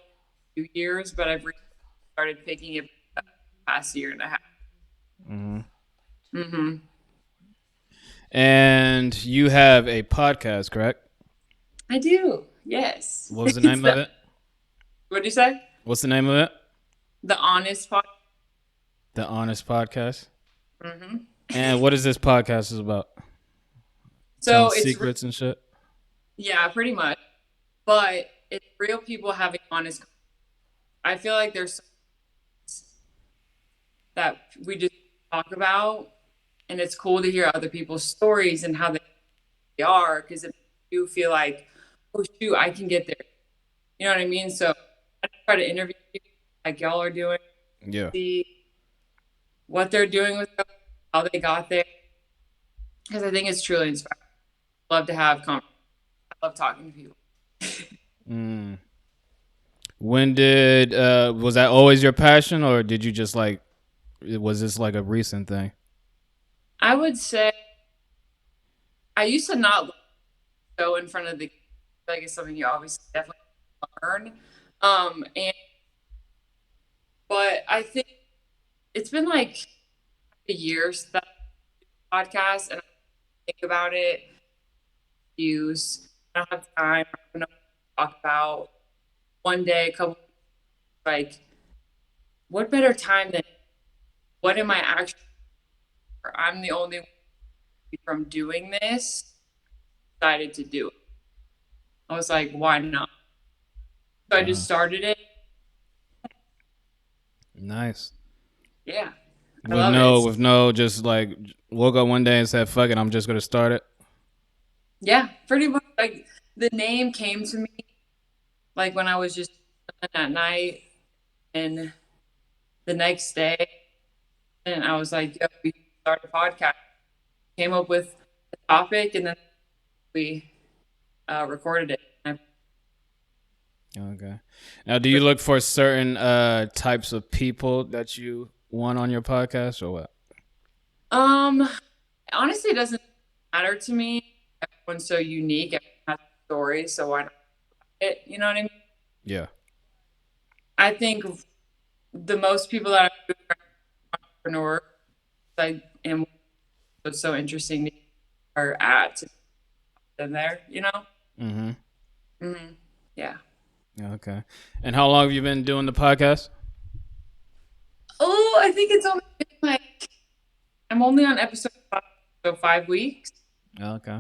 2 years, but I've recently started picking it up the past year and a half. And you have a podcast, correct? I do. Yes. What was the name of it? What'd you say? What's the name of it? The Honest Podcast. The Honest Podcast. And what is this podcast is about? So Telling it's secrets and shit. Yeah, pretty much. But it's real people having honest. I feel like there's that we just talk about, And it's cool to hear other people's stories and how they are, because it makes you feel like, oh shoot, I can get there. You know what I mean? So I try to interview people like y'all are doing, Yeah. see what they're doing with them, how they got there, because I think it's truly inspiring. I love to have conversations. I love talking to people. Mm. When did was that always your passion, or did you just like, was this like a recent thing? I would say I used to not go in front of the, like it's something you obviously definitely learn. And but I think it's been like a year since that podcast, and I think about it, use, I don't have time, I don't know what to talk about. One day, a couple, like, what better time than what am I actually, I'm the only one from doing this, decided to do it. I was like, why not? So I just started it. Nice. Yeah. I love it. With no, just like woke up one day and said, fuck it, I'm just gonna start it. Yeah, pretty much. Like the name came to me like when I was just at night, and the next day, and I was like, yo, we start a podcast. Came up with the topic, and then we recorded it. Okay. Now, do you look for certain types of people that you want on your podcast, or what? Honestly, it doesn't matter to me. Everyone's so unique. Everyone has a story, so why not? You know what I mean? Yeah. I think the most people that are entrepreneurs, I am, what's so interesting to me are at in there, you know? Mm-hmm. Mm-hmm. Yeah. Okay. And how long have you been doing the podcast? Oh, I think it's only been like, I'm only on episode 5, so 5 weeks. Okay.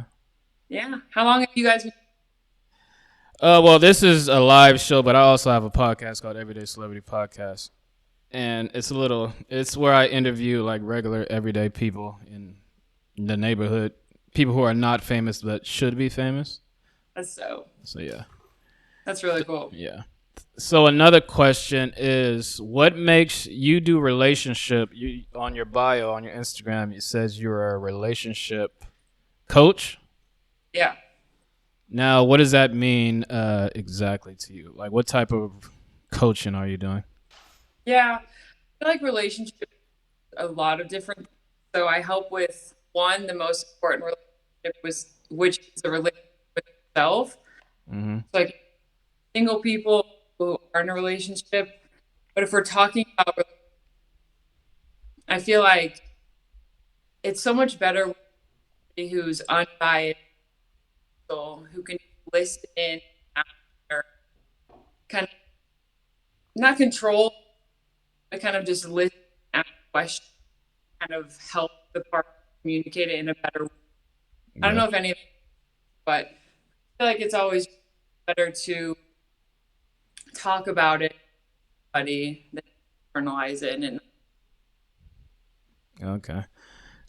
Yeah. How long have you guys been? Well, this is a live show, but I also have a podcast called Everyday Celebrity Podcast. And it's where I interview like regular everyday people in the neighborhood, people who are not famous but should be famous. So yeah. That's really cool. Yeah. So another question is, what makes you do relationship? You on your bio on your Instagram, it says you're a relationship coach. Yeah. Now, what does that mean exactly to you? Like, what type of coaching are you doing? Yeah, I feel like relationships, a lot of different. So I help with one, the most important relationship was, which is a relationship with yourself. Mm-hmm. So like single people who are in a relationship, but if we're talking about, I feel like it's so much better with somebody who's unbiased, who can listen in, kind of not control, but kind of just listen, ask questions, kind of help the partner communicate it in a better way. I don't know if any of it, but I feel like it's always better to talk about it, than internalize it. And Okay.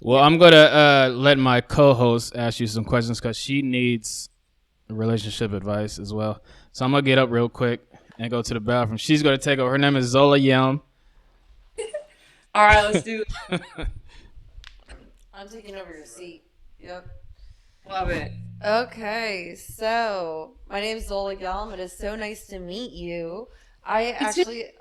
Well, I'm gonna let my co-host ask you some questions because she needs relationship advice as well. So I'm gonna get up real quick and go to the bathroom. She's gonna take over. Her name is Zola Yelm. all right, let's do it. I'm taking over your seat. Yep. Love it. Okay, so my name is Zola Yelm. It is so nice to meet you. I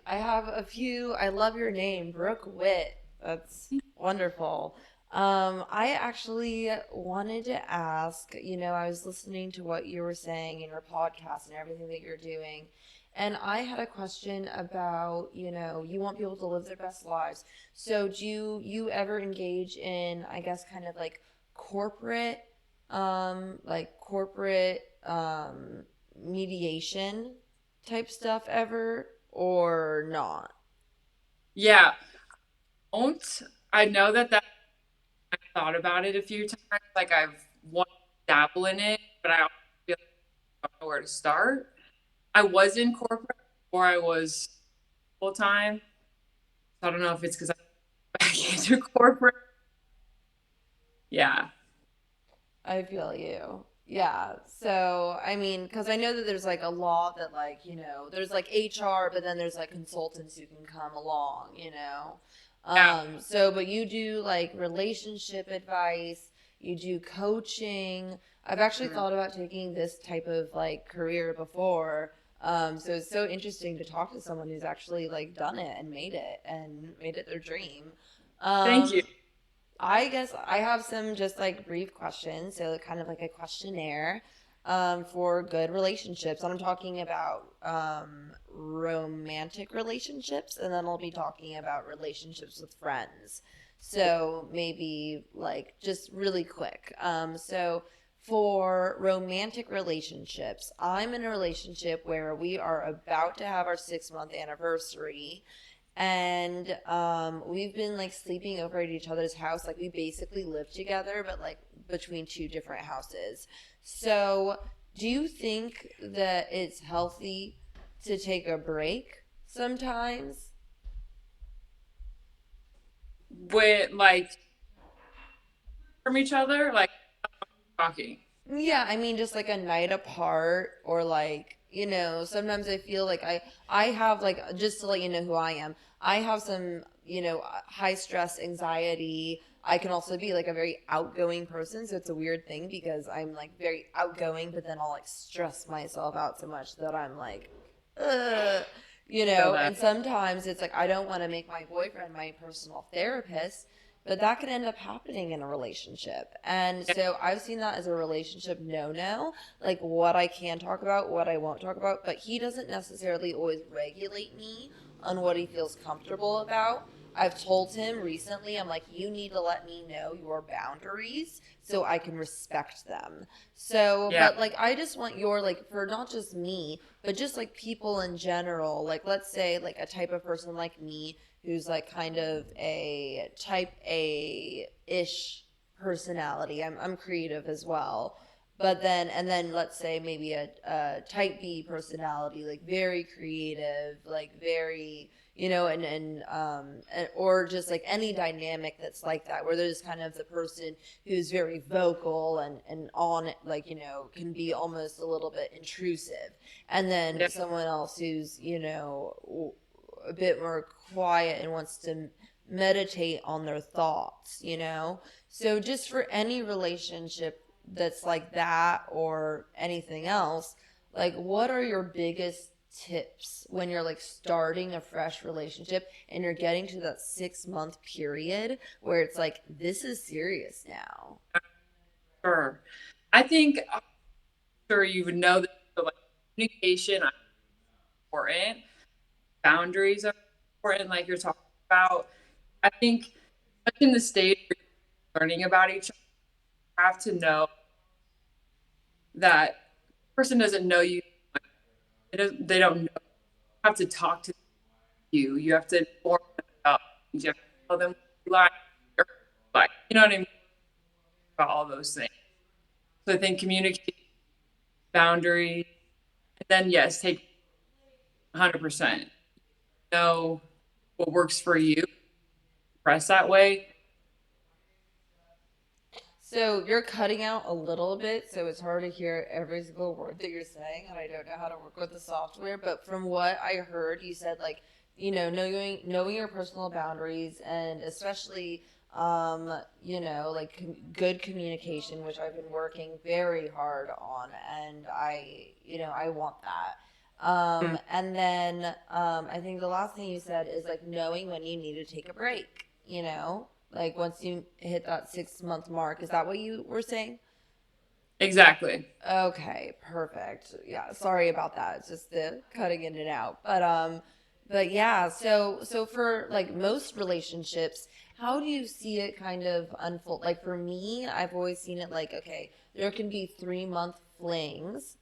have a few. I love your name, Brooke Witt. That's wonderful. I actually wanted to ask, I was listening to what you were saying in your podcast and everything that you're doing. And I had a question about, you want people to live their best lives. So do you ever engage in, I guess, kind of like corporate mediation type stuff ever, or not? Yeah. I know that I thought about it a few times. Like I've wanted to dabble in it, but I also feel like I don't know where to start. I was in corporate before I was full time. So I don't know if it's because I'm back into corporate. Yeah. I feel you. Yeah. So, I mean, because I know that there's like a law that, like, there's like HR, but then there's like consultants who can come along. Yeah. So, but you do like relationship advice, you do coaching. I've actually thought about taking this type of like career before. So it's so interesting to talk to someone who's actually like done it and made it their dream. Thank you. I guess I have some just like brief questions, so kind of like a questionnaire for good relationships. And I'm talking about romantic relationships, and then I'll be talking about relationships with friends. So maybe like just really quick. So for romantic relationships, I'm in a relationship where we are about to have our 6 month anniversary, and we've been like sleeping over at each other's house. Like we basically live together, but like between two different houses. So do you think that it's healthy to take a break sometimes? With like from each other, like talking. Yeah, I mean, just like a night apart, or like, sometimes I feel like I have like, just to let you know who I am, I have some, high stress anxiety. I can also be like a very outgoing person, so it's a weird thing because I'm like very outgoing, but then I'll like stress myself out so much that I'm like, ugh, and sometimes it's like I don't want to make my boyfriend my personal therapist, but that could end up happening in a relationship. And so I've seen that as a relationship no, like what I can talk about, what I won't talk about, but he doesn't necessarily always regulate me on what he feels comfortable about. I've told him recently, I'm like, you need to let me know your boundaries so I can respect them. So, Yeah. but like, I just want your, like, for not just me, but just like people in general, like, let's say like a type of person like me who's like kind of a type A-ish personality. I'm creative as well. But then, and then let's say maybe a type B personality, like very creative, like very, and or just like any dynamic that's like that, where there's kind of the person who's very vocal and on it, like, can be almost a little bit intrusive. And then someone else who's, a bit more quiet and wants to meditate on their thoughts. So just for any relationship that's like that or anything else, like what are your biggest tips when you're like starting a fresh relationship and you're getting to that 6 month period where it's like, this is serious now? Sure. I think sure you would know that like communication is important. Boundaries are important, like you're talking about. I think in the stage where you're learning about each other, you have to know that the person doesn't know you. They don't know. You have to talk to you. You have to inform them about things. You have to tell them what you like, you know what I mean? About all those things. So I think communication, boundaries, and then yes, take 100%. Know what works for you. Press that way. So you're cutting out a little bit, so it's hard to hear every single word that you're saying, and I don't know how to work with the software. But from what I heard, you said like, knowing your personal boundaries, and especially, like good communication, which I've been working very hard on, and I want that. And then I think the last thing you said is like knowing when you need to take a break. Like once you hit that 6 month mark. Is that what you were saying? Exactly. Okay, perfect. Yeah, sorry about that. It's just the cutting in and out. But yeah, so for like most relationships, how do you see it kind of unfold? Like for me, I've always seen it like, okay, there can be 3 month flings,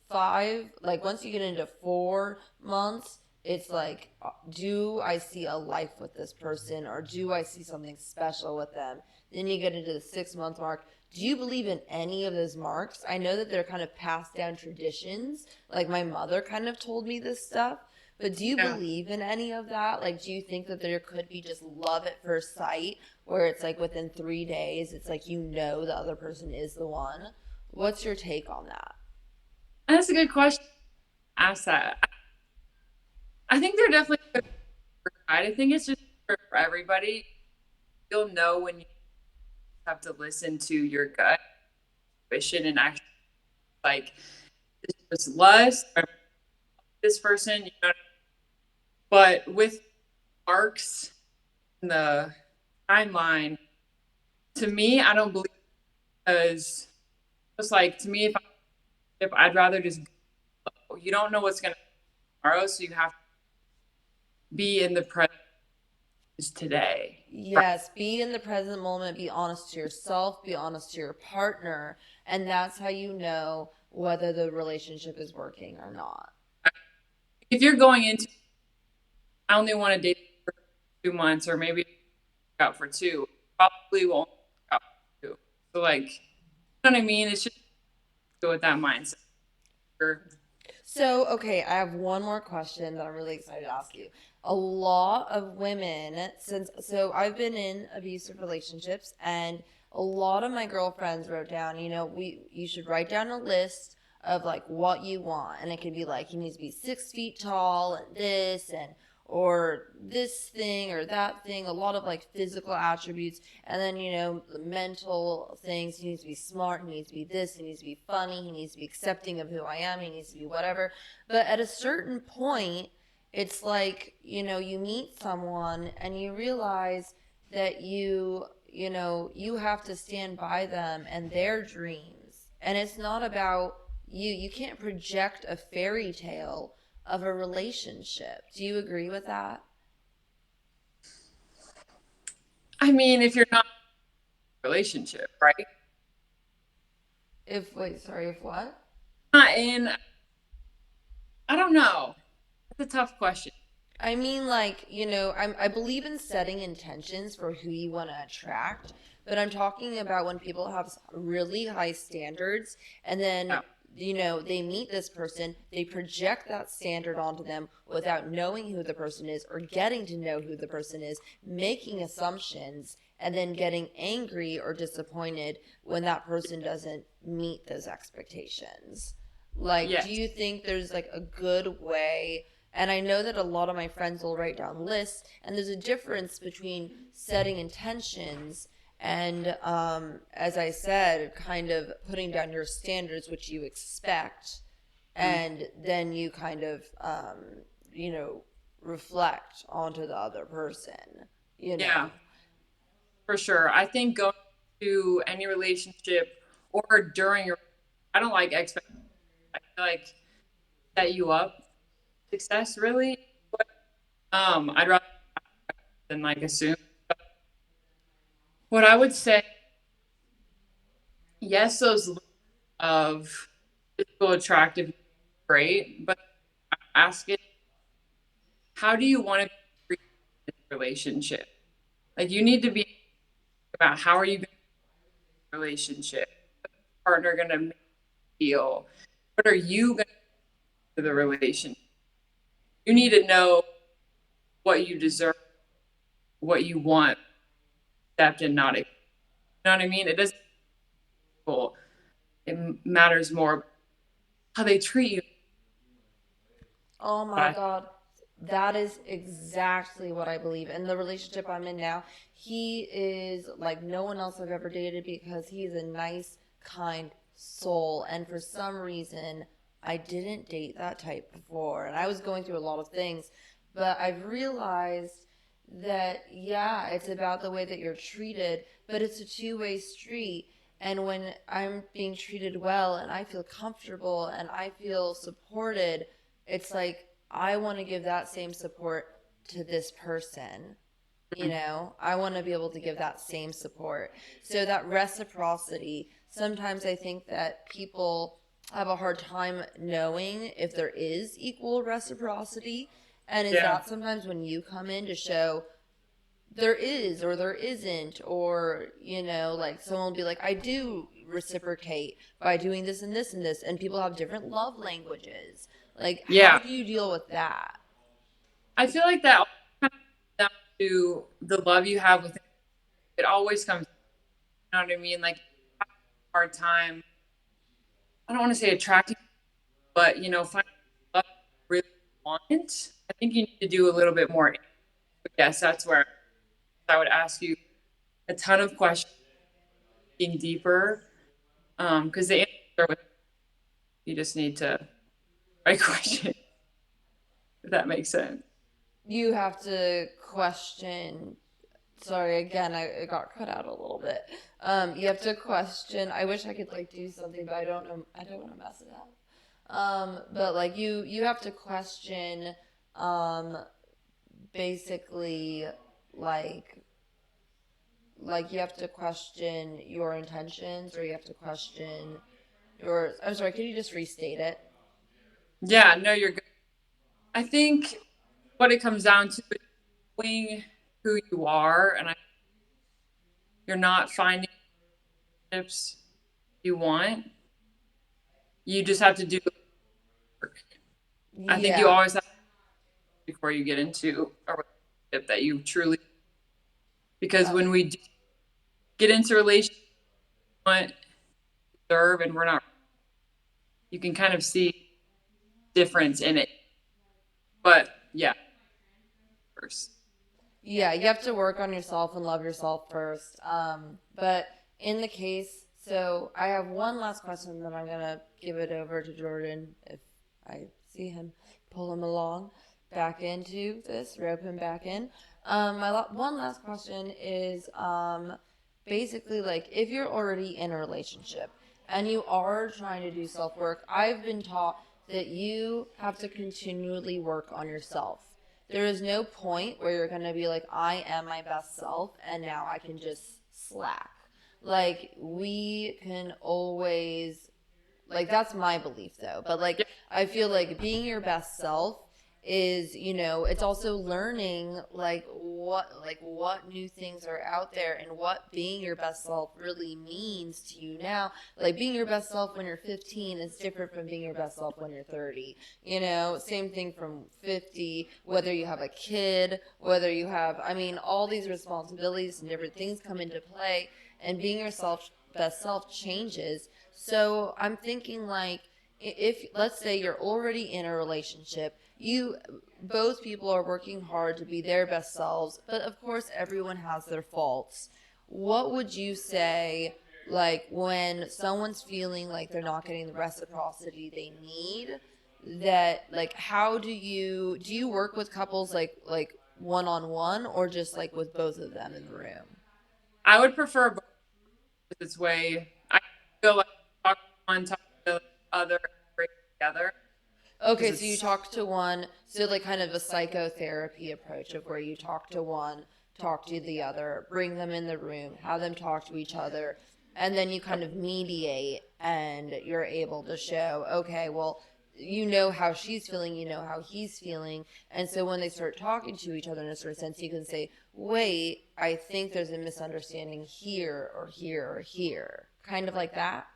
5, like once you get into 4 months, it's like, do I see a life with this person, or do I see something special with them? Then you get into the 6 month mark. Do you believe in any of those marks? I know that they're kind of passed down traditions. Like my mother kind of told me this stuff, But do you Yeah. believe in any of that? Like, do you think that there could be just love at first sight, where it's like within 3 days, it's like you know the other person is the one? What's your take on that? That's a good question. Ask that. I think they're definitely good. I think it's just for everybody. You'll know when you have to listen to your gut, intuition, and actually like this was lust or this person, you know. But with arcs in the timeline, to me, I don't believe, because it's like, to me, if I'd rather just go. You don't know what's gonna happen tomorrow, so you have to be in the present today. Yes, be in the present moment, be honest to yourself, be honest to your partner, and that's how you know whether the relationship is working or not. If you're going into, I only want to date for 2 months, or maybe out for two, probably won't work out for two. So like, you know what I mean? It's just go with that mindset. So, okay, I have one more question that I'm really excited to ask you. A lot of women, so I've been in abusive relationships, and a lot of my girlfriends wrote down, you should write down a list of like what you want, and it could be like, he needs to be 6 feet tall, and this, and or this thing or that thing, a lot of like physical attributes, and then the mental things. He needs to be smart, he needs to be this, he needs to be funny, he needs to be accepting of who I am, he needs to be whatever. But at a certain point, it's like, you meet someone and you realize that you have to stand by them and their dreams, and it's not about you can't project a fairy tale of a relationship. Do you agree with that? I mean, if you're not in a relationship, right? If what? Not in, I don't know. It's a tough question. I mean, like, I believe in setting intentions for who you want to attract, but I'm talking about when people have really high standards, and then they meet this person, they project that standard onto them without knowing who the person is or getting to know who the person is, making assumptions, and then getting angry or disappointed when that person doesn't meet those expectations. Like, Yes. do you think there's like a good way? And I know that a lot of my friends will write down lists, and there's a difference between setting intentions and, as I said, kind of putting down your standards, which you expect, and then you kind of, reflect onto the other person, Yeah, for sure. I think going to any relationship or during your, I don't like expectations. I feel like set you up for success, really. But, I'd rather than like assume. What I would say, yes, those lists of physical attractive, great, but ask it, how do you want to be treated in this relationship? Like, you need to be about how are you going to be in a relationship? What's your partner going to make you feel? What are you going to do for the relationship? You need to know what you deserve, what you want, accept and not accept. You know what I mean? It doesn't. It matters more how they treat you. Oh my God. That is exactly what I believe. In the relationship I'm in now, he is like no one else I've ever dated because he's a nice, kind soul. And for some reason, I didn't date that type before. And I was going through a lot of things. But I've realized that, yeah, it's about the way that you're treated, but it's a two-way street. And when I'm being treated well and I feel comfortable and I feel supported, it's like I want to give that same support to this person. I want to be able to give that same support. So that reciprocity, sometimes I think that people have a hard time knowing if there is equal reciprocity. And is that sometimes when you come in to show there is or there isn't, or like someone will be like, I do reciprocate by doing this and this and this, and people have different love languages. Like, how do you deal with that? I feel like that kind of comes down to the love you have with it. It always comes, you know what I mean? Like, I have a hard time, I don't want to say attracting, but, you know, finding love you really want. I think you need to do a little bit more. Yes, that's where I would ask you a ton of questions, being deeper, because the answer with you just need to write question, if that makes sense. You have to question. Sorry, again, I got cut out a little bit. You have to question. I wish I could like do something, but I don't know. I don't want to mess it up. But like you have to question, basically, like you have to question your intentions, or you have to question your. I'm sorry. Could you just restate it? Yeah, no, you're good. I think what it comes down to is knowing who you are, and you're not finding relationships you want. You just have to do work. I think you Yeah. always have to before you get into a relationship that you truly, because when we do get into a relationship we want, deserve, and we're not, you can kind of see difference in it. But yeah, first. Yeah, you have to work on yourself and love yourself first. But in the case, so I have one last question, then I'm gonna give it over to Jordan if I see him, pull him along back into this, rope him back in. One last question is basically like if you're already in a relationship and you are trying to do self work, I've been taught that you have to continually work on yourself. There is no point where you're going to be like, I am my best self and now I can just slack. Like, we can always, like, that's my belief though. But like, I feel like being your best self is, you know, it's also learning what new things are out there and what being your best self really means to you now. Like being your best self when you're 15 is different from being your best self when you're 30. You know, same thing from 50, whether you have a kid, whether you have, I mean, all these responsibilities and different things come into play, and being yourself best self changes. So I'm thinking like, if let's say you're already in a relationship, you both people are working hard to be their best selves, but of course everyone has their faults. What would you say, like, when someone's feeling like they're not getting the reciprocity they need, that like how do you work with couples like one-on-one, or just like with both of them in the room? I would prefer both this way. I feel like talk to one, talk to the other, break together. Okay, so you talk to one, so like kind of a psychotherapy approach of where you talk to one, talk to the other, bring them in the room, have them talk to each other, and then you kind of mediate and you're able to show, okay, well, you know how she's feeling, you know how he's feeling, and so when they start talking to each other in a certain sense, you can say, wait, I think there's a misunderstanding here or here or here. Kind of like that.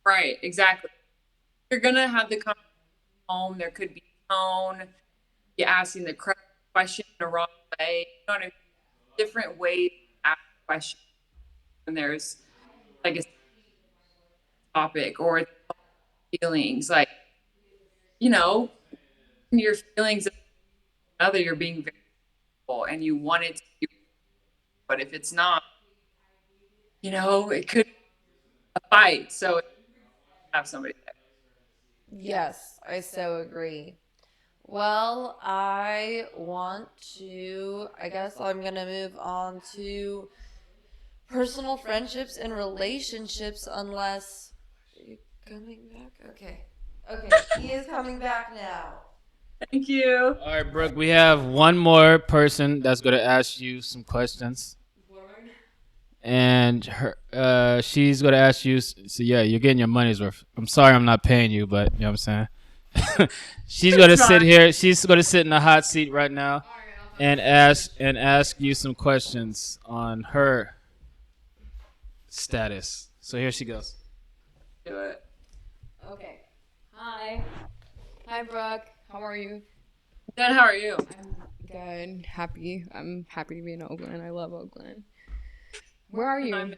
Right, exactly. You're gonna have the conversation home. There could be tone. You're asking the correct question in the wrong way. You know what I mean? Different ways to ask questions. And there's like a topic or feelings. Like, you know, your feelings of another, you're being very careful and you want it to be, but if it's not, you know, it could be a fight. So have somebody there. Yes, I so agree. Well, I want to, I guess I'm going to move on to personal friendships and relationships, unless. Are you coming back? Okay. Okay, he is coming back now. Thank you. All right, Brooke, we have one more person that's going to ask you some questions. And she's going to ask you, so yeah, you're getting your money's worth. I'm sorry I'm not paying you, but you know what I'm saying? She's going to sit here. She's going to sit in the hot seat right now and ask you some questions on her status. So here she goes. Do it. Okay. Hi. Hi, Brooke. How are you? Then how are you? I'm good. Happy. I'm happy to be in Oakland. I love Oakland. Where are you? I'm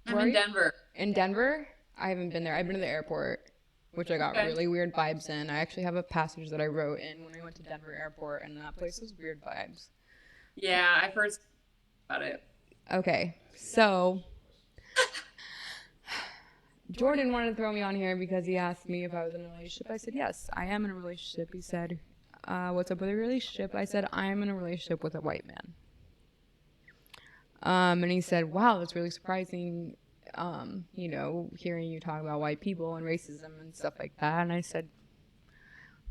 Where are in you? Denver. In Denver? I haven't been there. I've been to the airport, which I got Okay. really weird vibes in. I actually have a passage that I wrote in when I went to Denver airport, and that place was weird vibes. Yeah, I've heard about it. Okay, so Jordan wanted to throw me on here because he asked me if I was in a relationship. I said, yes, I am in a relationship. He said, what's up with a relationship? I said, I am in a relationship with a white man. And he said, wow, that's really surprising, hearing you talk about white people and racism and stuff like that. And I said,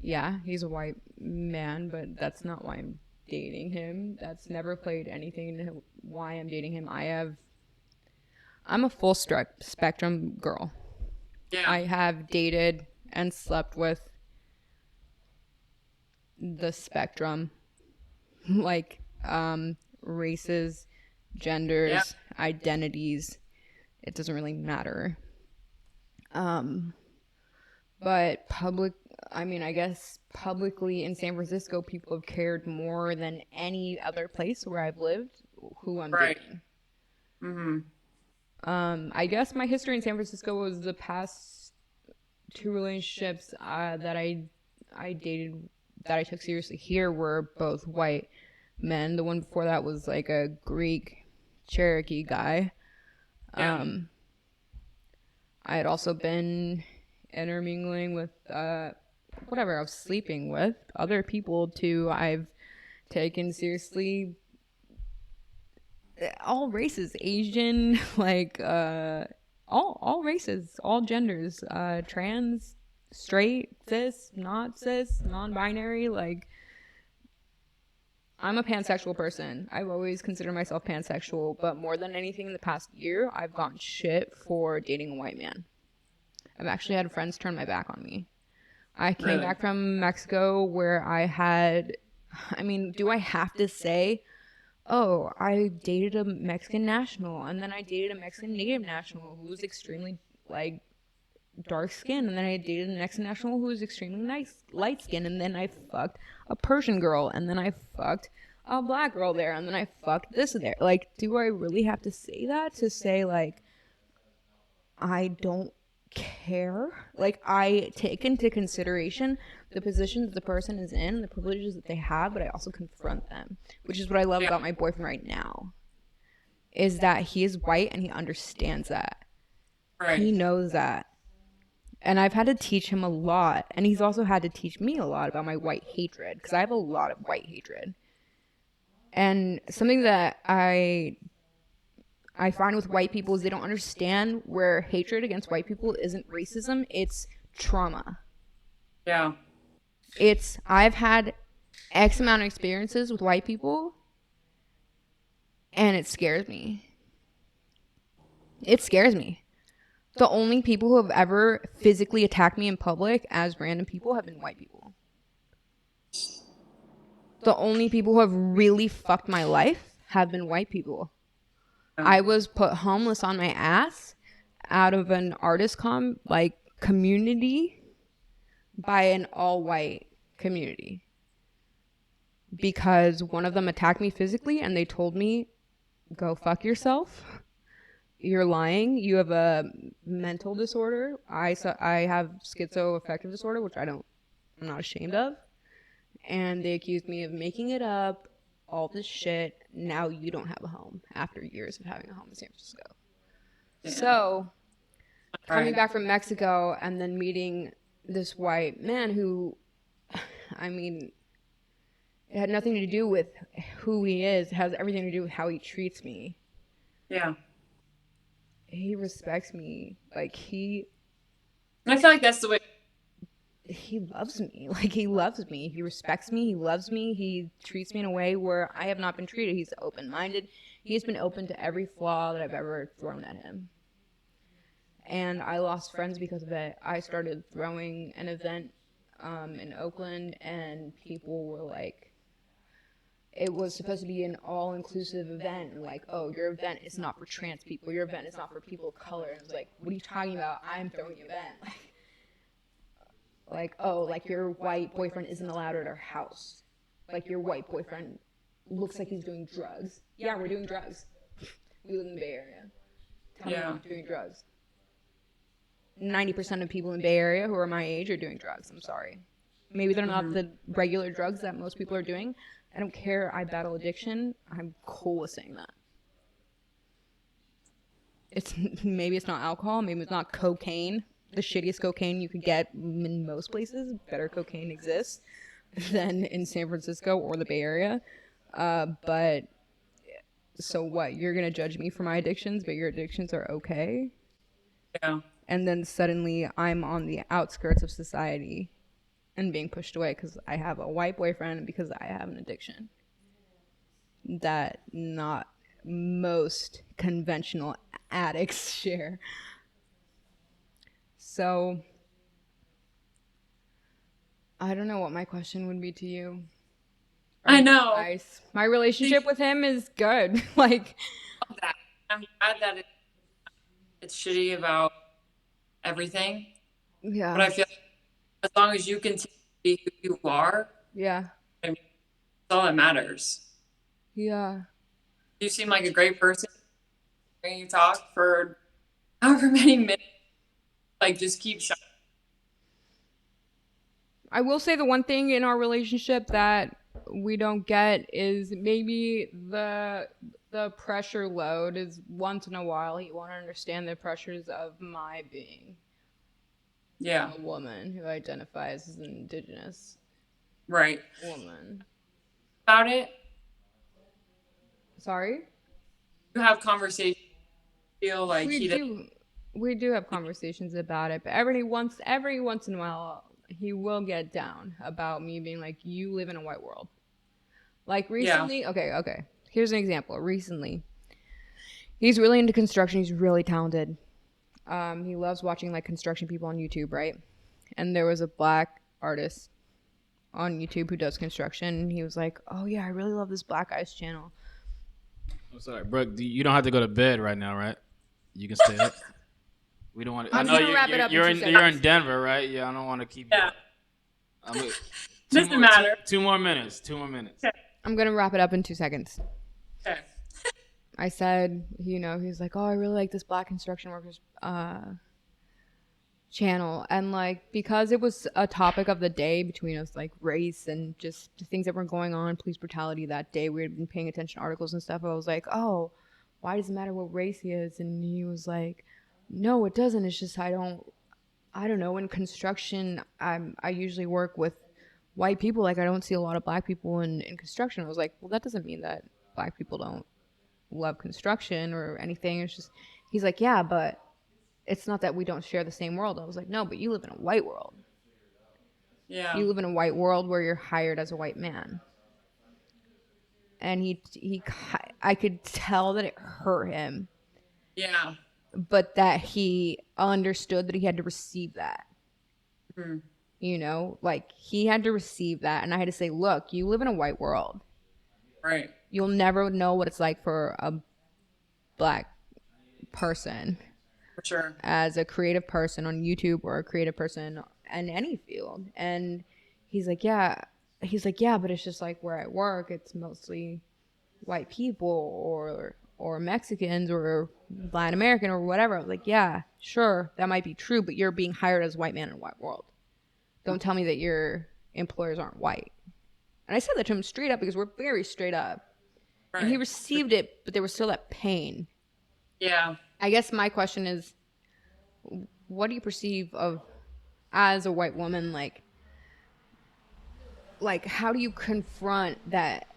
yeah, he's a white man, but that's not why I'm dating him. That's never played anything into why I'm dating him. I'm a full spectrum girl. Yeah. I have dated and slept with the spectrum, like races, genders, identities. It doesn't really matter. But I guess publicly in San Francisco, people have cared more than any other place where I've lived who I'm dating. I guess my history in San Francisco was the past 2 relationships that I dated that I took seriously here were both white men. The one before that was like a Greek Cherokee guy. Yeah. I had also been intermingling with whatever I was sleeping with other people too. I've taken seriously all races, Asian, like all races, all genders, trans, straight, cis, non-binary. Like, I'm a pansexual person. I've always considered myself pansexual, but more than anything in the past year, I've gotten shit for dating a white man. I've actually had friends turn my back on me. I came back from Mexico where do I have to say, oh, I dated a Mexican national, and then I dated a Mexican native national who was extremely, like, dark skin, and then I dated a Mexican national who was extremely light skin, and then I fucked a Persian girl, and then I fucked a black girl there, and then I fucked this there. Like, do I really have to say that to say, like, I don't care? Like, I take into consideration the position that the person is in, the privileges that they have, but I also confront them, which is what I love about my boyfriend right now, is that he is white and he understands that. Right. He knows that. And I've had to teach him a lot, and he's also had to teach me a lot about my white hatred, because I have a lot of white hatred. And something that I find with white people is they don't understand where hatred against white people isn't racism, it's trauma. Yeah. I've had X amount of experiences with white people, and it scares me. It scares me. The only people who have ever physically attacked me in public as random people have been white people. The only people who have really fucked my life have been white people. I was put homeless on my ass out of an artist community by an all-white community because one of them attacked me physically and they told me, go fuck yourself. You're lying. You have a mental disorder. I have schizoaffective disorder, which I'm not ashamed of. And they accused me of making it up, all this shit. Now you don't have a home after years of having a home in San Francisco. Yeah. So, coming back from Mexico and then meeting this white man who, it had nothing to do with who he is. It has everything to do with how he treats me. Yeah. He respects me. Like, I feel like that's the way. He loves me. Like, he loves me. He respects me. He loves me. He treats me in a way where I have not been treated. He's open-minded. He's been open to every flaw that I've ever thrown at him. And I lost friends because of it. I started throwing an event in Oakland, and people were like, it was supposed to be an all-inclusive event. And like, oh, your event is not for trans people. Your event is not for people of color. And I was like, what are you talking about? I'm throwing an event. Like, oh, like your white boyfriend isn't allowed at our house. Like your white boyfriend looks like he's doing drugs. Yeah, we're doing drugs. We live in the Bay Area. Tell me we're not doing drugs. 90% of people in the Bay Area who are my age are doing drugs. I'm sorry. Maybe they're not the regular drugs that most people are doing. I don't care. I battle addiction. I'm cool with saying that. Maybe it's not alcohol. Maybe it's not cocaine. The shittiest cocaine you could get in most places. Better cocaine exists than in San Francisco or the Bay Area. But so what? You're gonna judge me for my addictions, but your addictions are okay? Yeah. And then suddenly I'm on the outskirts of society and being pushed away because I have a white boyfriend and because I have an addiction that not most conventional addicts share. So I don't know what my question would be to you. I know. My relationship with him is good. Like, I'm glad that it's shitty about everything. yeah. But I feel like as long as you continue to be who you are, Yeah. I mean, that's all that matters. Yeah. You seem like a great person. When you talk for however many minutes, like just keep shining. I will say the one thing in our relationship that we don't get is maybe the pressure load is once in a while he won't understand the pressures of my being Yeah. a woman who identifies as an indigenous Right. woman. About it, Sorry? you have conversations. Feel like We do have conversations about it, but every once in a while he will get down about me being like, you live in a white world. Like recently, okay. Here's an example. Recently, he's really into construction. He's really talented. He loves watching like construction people on YouTube, right? And there was a black artist on YouTube who does construction. And he was like, "Oh yeah, I really love this black guy's channel." I'm sorry, Brooke. You don't have to go to bed right now, right? You can stay up. We don't want to. I'm gonna wrap it up in 2 seconds. You're in Denver, right? Yeah, I don't want to keep. Yeah. You. Doesn't matter. 2 more minutes. 2 more minutes. Okay. I'm gonna wrap it up in 2 seconds. Okay. I said, he's like, "Oh, I really like this black construction workers channel," and like because it was a topic of the day between us, like race and just the things that were going on, police brutality that day. We had been paying attention to articles and stuff. I was like, "Oh, why does it matter what race he is?" And he was like, "No, it doesn't. It's just I don't know. In construction, I usually work with white people. Like I don't see a lot of black people in construction." I was like, "Well, that doesn't mean that black people don't love construction or anything." It's just he's like, "Yeah, but it's not that we don't share the same world." I was like, "No, but you live in a white world. Yeah. You live in a white world where you're hired as a white man." And I could tell that it hurt him, Yeah. but that he understood that he had to receive that. Mm-hmm. Like he had to receive that, and I had to say, "Look, you live in a white world. Right. You'll never know what it's like for a black person For sure. as a creative person on YouTube or a creative person in any field." And he's like, yeah, but it's just like where I work, it's mostly white people or Mexicans or Latin American or whatever. I was like, yeah, sure, that might be true, but you're being hired as a white man in a white world. Don't tell me that your employers aren't white. And I said that to him straight up because we're very straight up. Right. And he received it, but there was still that pain. Yeah. I guess my question is, what do you perceive of as a white woman? Like how do you confront that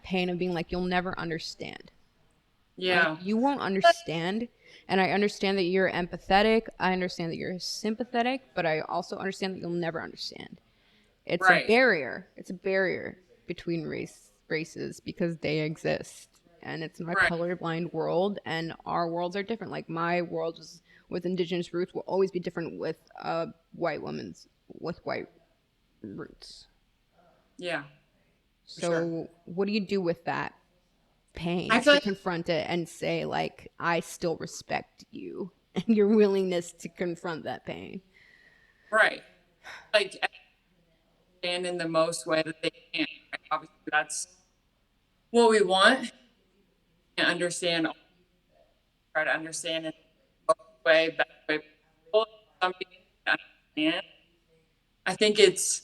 pain of being like, you'll never understand? Yeah. Like, you won't understand. And I understand that you're empathetic. I understand that you're sympathetic, but I also understand that you'll never understand. It's Right. a barrier. It's a barrier between races because they exist. And it's not a Right. colorblind world, and our worlds are different. Like my world is with indigenous roots will always be different with a white woman's with white roots. Yeah. So sure. what do you do with that pain I to feel like- confront it and say like, I still respect you and your willingness to confront that pain? Right. like stand in the most way that they can. Right? Obviously, that's what we want. And understand, try to understand in the way, best way possible. Some people can understand. I think it's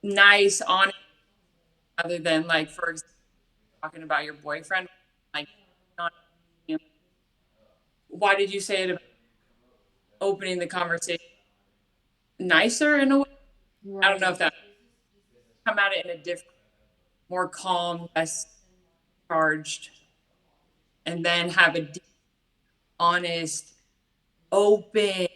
nice, honest, other than like, for example, talking about your boyfriend, like, not, you know, why did you say it about opening the conversation nicer in a way? I don't know if that come at it in a different, more calm, less charged, and then have a deep, honest, open,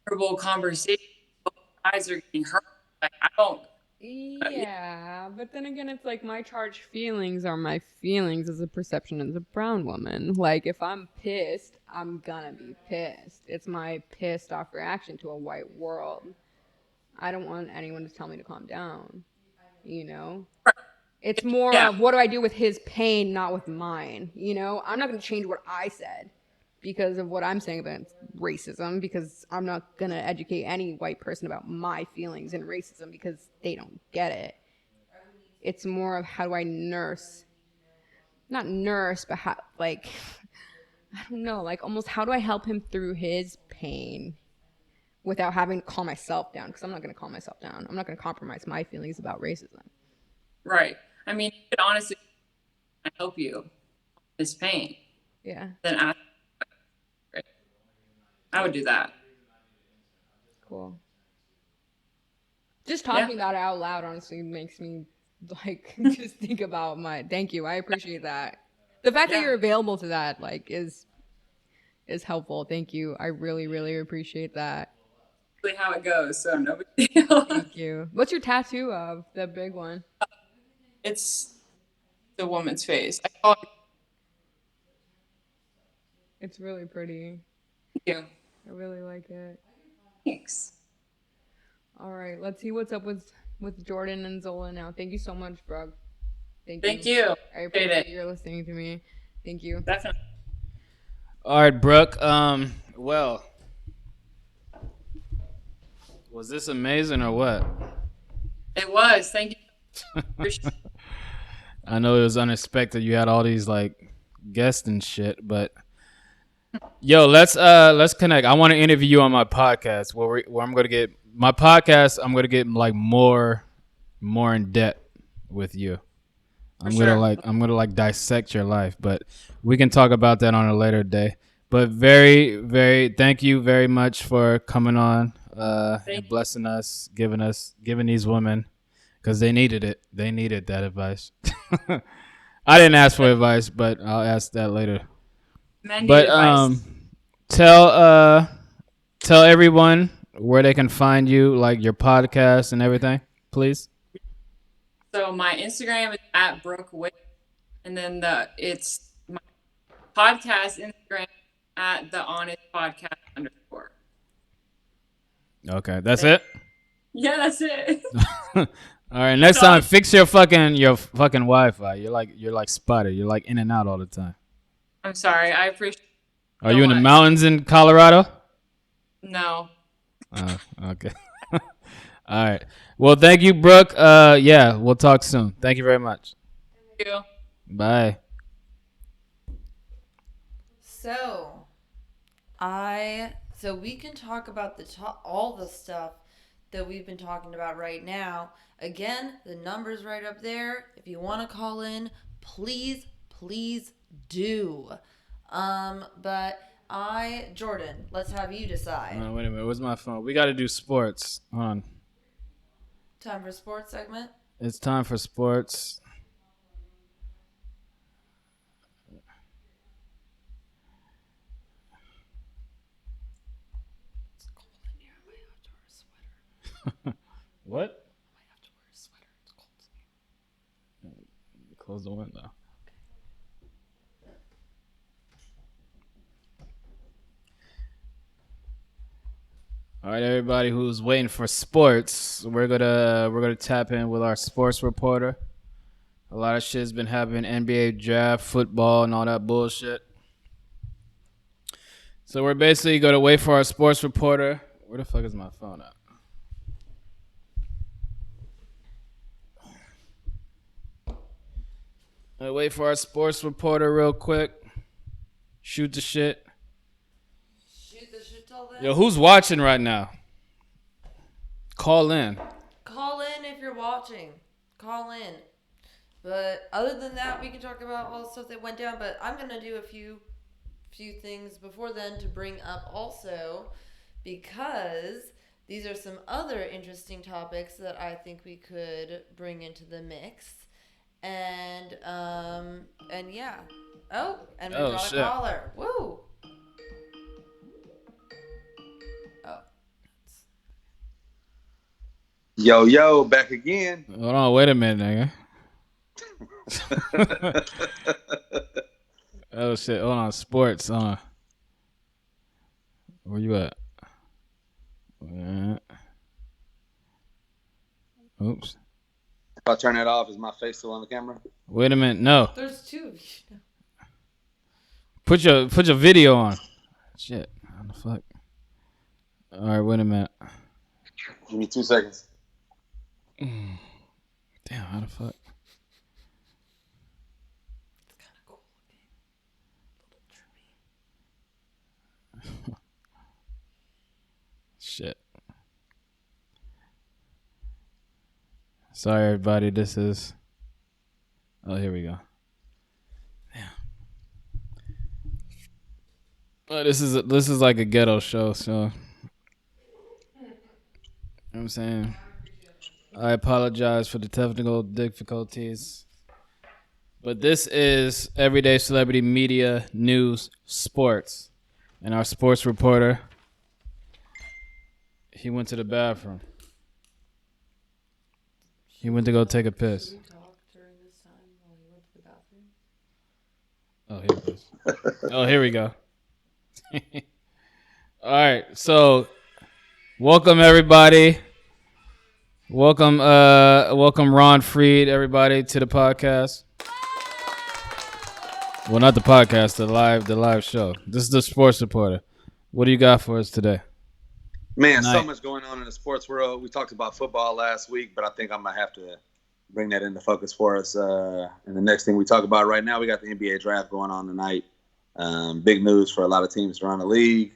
vulnerable conversation. Both sides are getting hurt. Like, I don't. Yeah, but then again, it's like my charged feelings are my feelings as a perception as a brown woman. Like, if I'm pissed, I'm gonna be pissed. It's my pissed off reaction to a white world. I don't want anyone to tell me to calm down, you know? It's more of what do I do with his pain, not with mine, you know? I'm not gonna change what I said because of what I'm saying about racism, because I'm not going to educate any white person about my feelings and racism because they don't get it. It's more of how do I not nurse, but how, like, I don't know, like almost how do I help him through his pain without having to calm myself down, because I'm not going to calm myself down. I'm not going to compromise my feelings about racism. Right. I mean, it honestly, I help you with this pain. Yeah. Then I would do that. Cool. Just talking about it out loud honestly makes me like just think about thank you. I appreciate that. The fact that you're available to that like is helpful. Thank you. I really, really appreciate that. Really how it goes, so no big deal. Thank you. What's your tattoo of? The big one. It's the woman's face. I call it. It's really pretty. Thank you. I really like it. Thanks. All right, let's see what's up with Jordan and Zola now. Thank you so much, Brooke. Thank you. I appreciate you listening to me. Thank you. Definitely. All right, Brooke. Well, was this amazing or what? It was. Thank you. I know it was unexpected. You had all these like guests and shit, but yo, let's connect. I want to interview you on my podcast where I'm gonna get my podcast. I'm gonna get like more in depth with you. I'm gonna dissect your life, but we can talk about that on a later day. But very, very thank you very much for coming on and blessing us, giving these women, because they needed it. They needed that advice. I didn't ask for advice, but I'll ask that later. But tell everyone where they can find you, like your podcast and everything, please. So my Instagram is at Brooke Witt, and then it's my podcast Instagram at the Honest Podcast _ Okay, that's it. Yeah, that's it. All right, next time fix your fucking Wi-Fi. You're like spotted. You're like in and out all the time. I'm sorry. I appreciate. Are you in the mountains in Colorado? No. Oh, okay. All right. Well, thank you, Brooke. Yeah, we'll talk soon. Thank you very much. Thank you. Bye. So we can talk about all the stuff that we've been talking about right now. Again, the number's right up there. If you want to call in, please do. But Jordan, let's have you decide. Wait a minute. Where's my phone? We got to do sports. Hold on. Time for sports segment? It's time for sports. It's cold in here. I might have to wear a sweater. What? I might have to wear a sweater. It's cold in here. Close the window. All right, everybody who's waiting for sports, we're gonna tap in with our sports reporter. A lot of shit's been happening: NBA draft, football, and all that bullshit. So we're basically gonna wait for our sports reporter. Where the fuck is my phone at? Wait for our sports reporter real quick. Shoot the shit. Shoot the shit till then. Yo, who's watching right now? Call in. Call in if you're watching. Call in. But other than that, we can talk about all the stuff that went down. But I'm gonna do a few things before then to bring up also, because these are some other interesting topics that I think we could bring into the mix. And yeah. Oh, and we got shit. a caller. Woo. Oh. Yo, back again. Hold on, wait a minute, nigga. Oh shit, hold on, sports. Where you at? Oops. If I turn that off, is my face still on the camera? Wait a minute, no. There's two of you. Put your video on. Shit, how the fuck? All right, wait a minute. Give me 2 seconds. Damn, how the fuck? It's kind of cool looking. Shit. Sorry, everybody. This is. Oh, here we go. Damn. Oh, this is like a ghetto show, so. You know what I'm saying? I apologize for the technical difficulties. But this is Everyday Celebrity Media News Sports. And our sports reporter, he went to the bathroom. He went to go take a piss. Did we talk during this time while you went to the bathroom? Oh, here it goes. Oh, here we go. All right, so welcome everybody. Welcome Ron Freed, everybody, to the podcast. Well, not the podcast, the live show. This is the sports reporter. What do you got for us today? Man, so much going on in the sports world. We talked about football last week, but I think I'm going to have to bring that into focus for us. And the next thing we talk about right now, we got the NBA draft going on tonight. Big news for a lot of teams around the league.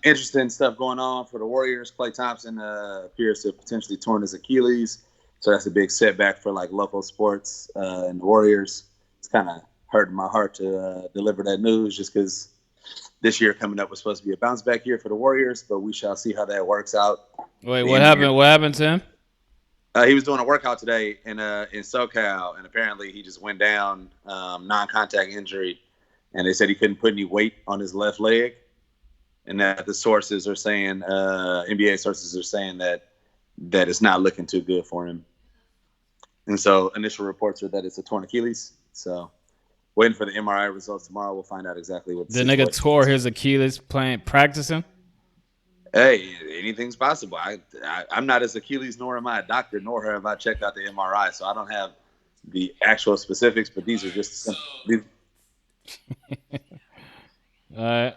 Interesting stuff going on for the Warriors. Klay Thompson appears to have potentially torn his Achilles. So that's a big setback for like local sports and the Warriors. It's kind of hurting my heart to deliver that news just because this year coming up was supposed to be a bounce back year for the Warriors, but we shall see how that works out. Wait, what happened? What happened to him? He was doing a workout today in SoCal, and apparently he just went down, non-contact injury, and they said he couldn't put any weight on his left leg, and that the sources are saying, NBA sources are saying that it's not looking too good for him. And so initial reports are that it's a torn Achilles. So waiting for the MRI results tomorrow. We'll find out exactly what the nigga tore his Achilles practicing. Hey, anything's possible. I'm not his Achilles, nor am I a doctor, nor have I checked out the MRI, so I don't have the actual specifics. But these are just some. All right.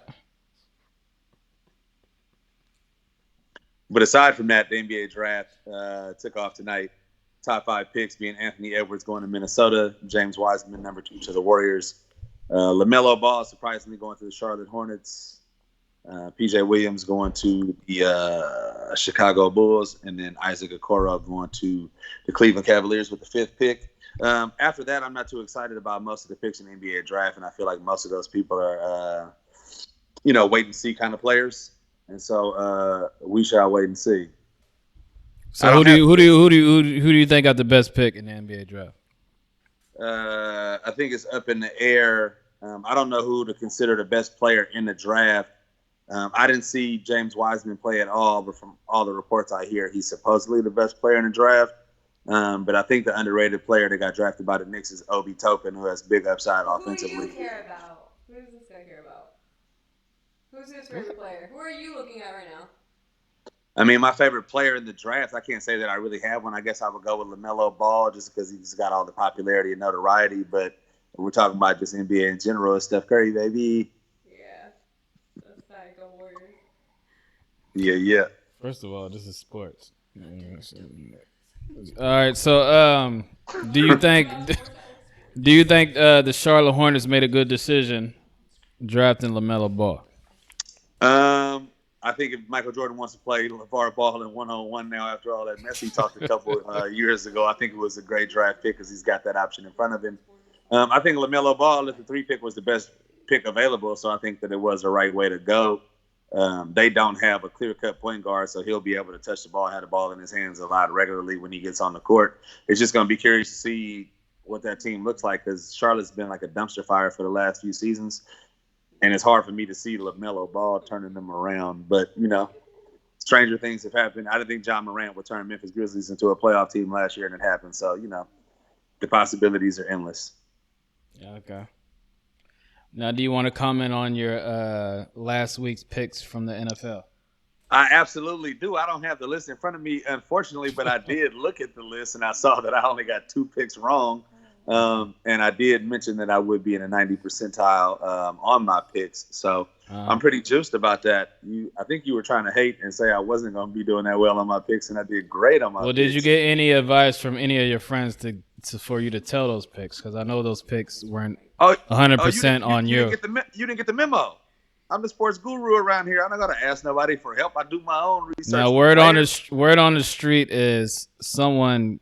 But aside from that, the NBA draft took off tonight. Top 5 picks being Anthony Edwards going to Minnesota, James Wiseman, number 2 to the Warriors, LaMelo Ball surprisingly going to the Charlotte Hornets, PJ Williams going to the Chicago Bulls, and then Isaac Okoro going to the Cleveland Cavaliers with the 5th pick. After that, I'm not too excited about most of the picks in the NBA draft, and I feel like most of those people are, wait and see kind of players, and so we shall wait and see. So who do you think got the best pick in the NBA draft? I think it's up in the air. I don't know who to consider the best player in the draft. I didn't see James Wiseman play at all, but from all the reports I hear, he's supposedly the best player in the draft. But I think the underrated player that got drafted by the Knicks is Obi Toppin, who has big upside offensively. Who do you care about? Who does this guy care about? Who's his favorite player? Who are you looking at right now? I mean, my favorite player in the draft, I can't say that I really have one. I guess I would go with LaMelo Ball just because he's got all the popularity and notoriety. But we're talking about just NBA in general. It's Steph Curry, baby. Yeah. That's fact. Go Warriors. Yeah. First of all, this is sports. All right, so do you think the Charlotte Hornets made a good decision drafting LaMelo Ball? I think if Michael Jordan wants to play LeVar Ball in 1-on-1 now after all that mess he talked a couple years ago, I think it was a great draft pick because he's got that option in front of him. I think LaMelo Ball at the 3 pick was the best pick available, so I think that it was the right way to go. They don't have a clear-cut point guard, so he'll be able to touch the ball, have the ball in his hands a lot regularly when he gets on the court. It's just going to be curious to see what that team looks like because Charlotte's been like a dumpster fire for the last few seasons. And it's hard for me to see LaMelo Ball turning them around. But, stranger things have happened. I didn't think John Morant would turn Memphis Grizzlies into a playoff team last year, and it happened. So, the possibilities are endless. Yeah, okay. Now, do you want to comment on your last week's picks from the NFL? I absolutely do. I don't have the list in front of me, unfortunately, but I did look at the list, and I saw that I only got 2 picks wrong. And I did mention that I would be in a 90 percentile on my picks. So I'm pretty juiced about that. I think you were trying to hate and say I wasn't going to be doing that well on my picks, and I did great on my picks. Well, did you get any advice from any of your friends for you to tell those picks? Because I know those picks weren't 100% on you. You didn't get the memo. I'm the sports guru around here. I'm not going to ask nobody for help. I do my own research. Now, word on the street is someone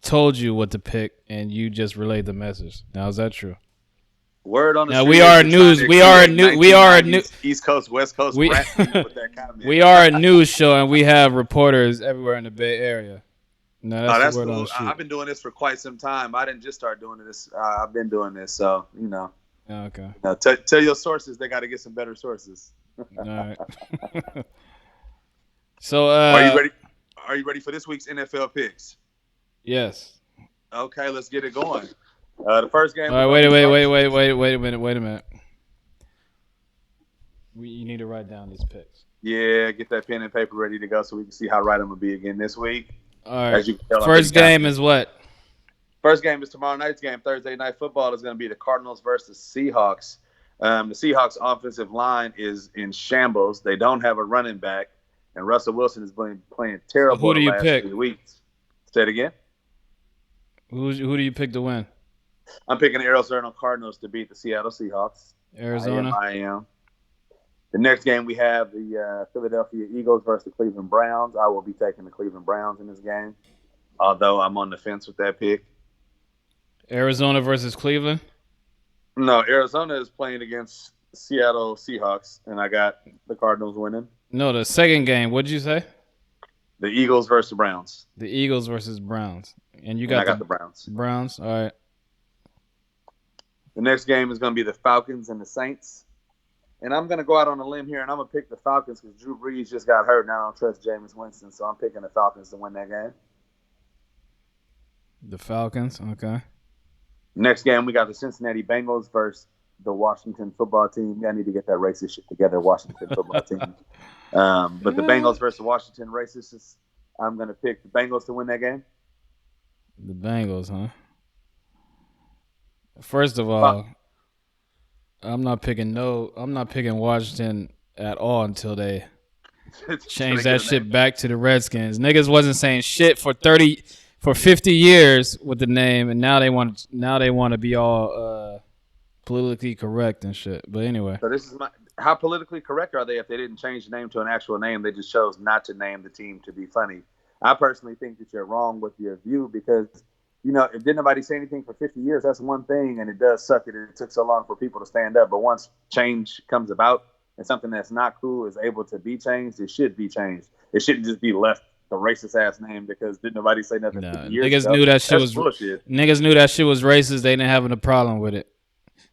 told you what to pick, and you just relayed the message. Now, is that true? Word on the street. Now, we are news. We are a news. East Coast, West Coast. We are a news show, and we have reporters everywhere in the Bay Area. No, that's the word on the street. I've been doing this for quite some time. I didn't just start doing this. I've been doing this, so Okay. Tell your sources they got to get some better sources. All right. So, are you ready? Are you ready for this week's NFL picks? Yes. Okay, let's get it going. The first game. All right, wait a minute. You need to write down these picks. Yeah, get that pen and paper ready to go so we can see how right I'm gonna be again this week. All right. As you can tell, first game is what? First game is tomorrow night's game. Thursday Night Football is going to be the Cardinals versus Seahawks. The Seahawks offensive line is in shambles. They don't have a running back, and Russell Wilson has been playing terrible. So who do you pick? 3 weeks. Say it again. Who do you pick to win? I'm picking the Arizona Cardinals to beat the Seattle Seahawks. Arizona. I am. The next game we have the Philadelphia Eagles versus the Cleveland Browns. I will be taking the Cleveland Browns in this game, although I'm on the fence with that pick. Arizona versus Cleveland? No, Arizona is playing against Seattle Seahawks, and I got the Cardinals winning. No, the second game. What did you say? The Eagles versus the Browns. The Eagles versus Browns. And you got the Browns. Browns, all right. The next game is going to be the Falcons and the Saints. And I'm going to go out on a limb here, and I'm going to pick the Falcons because Drew Brees just got hurt, and I don't trust Jameis Winston, so I'm picking the Falcons to win that game. The Falcons, okay. Next game, we got the Cincinnati Bengals versus the Washington football team. I need to get that racist shit together, Washington football team. But the Bengals versus Washington racists, I'm going to pick the Bengals to win that game. The Bengals, huh? First of all, I'm not picking Washington at all until they change that shit back to the Redskins. Niggas wasn't saying shit for 50 years with the name, and now they want to be all politically correct and shit. But anyway, so this is how politically correct are they if they didn't change the name to an actual name? They just chose not to name the team to be funny. I personally think that you're wrong with your view because if didn't nobody say anything for 50 years, that's one thing, and it does suck that it took so long for people to stand up. But once change comes about and something that's not cool is able to be changed, it should be changed. It shouldn't just be left the racist ass name because didn't nobody say nothing 50 years niggas ago. Knew that shit was bullshit. Niggas knew that shit was racist. They didn't have a problem with it.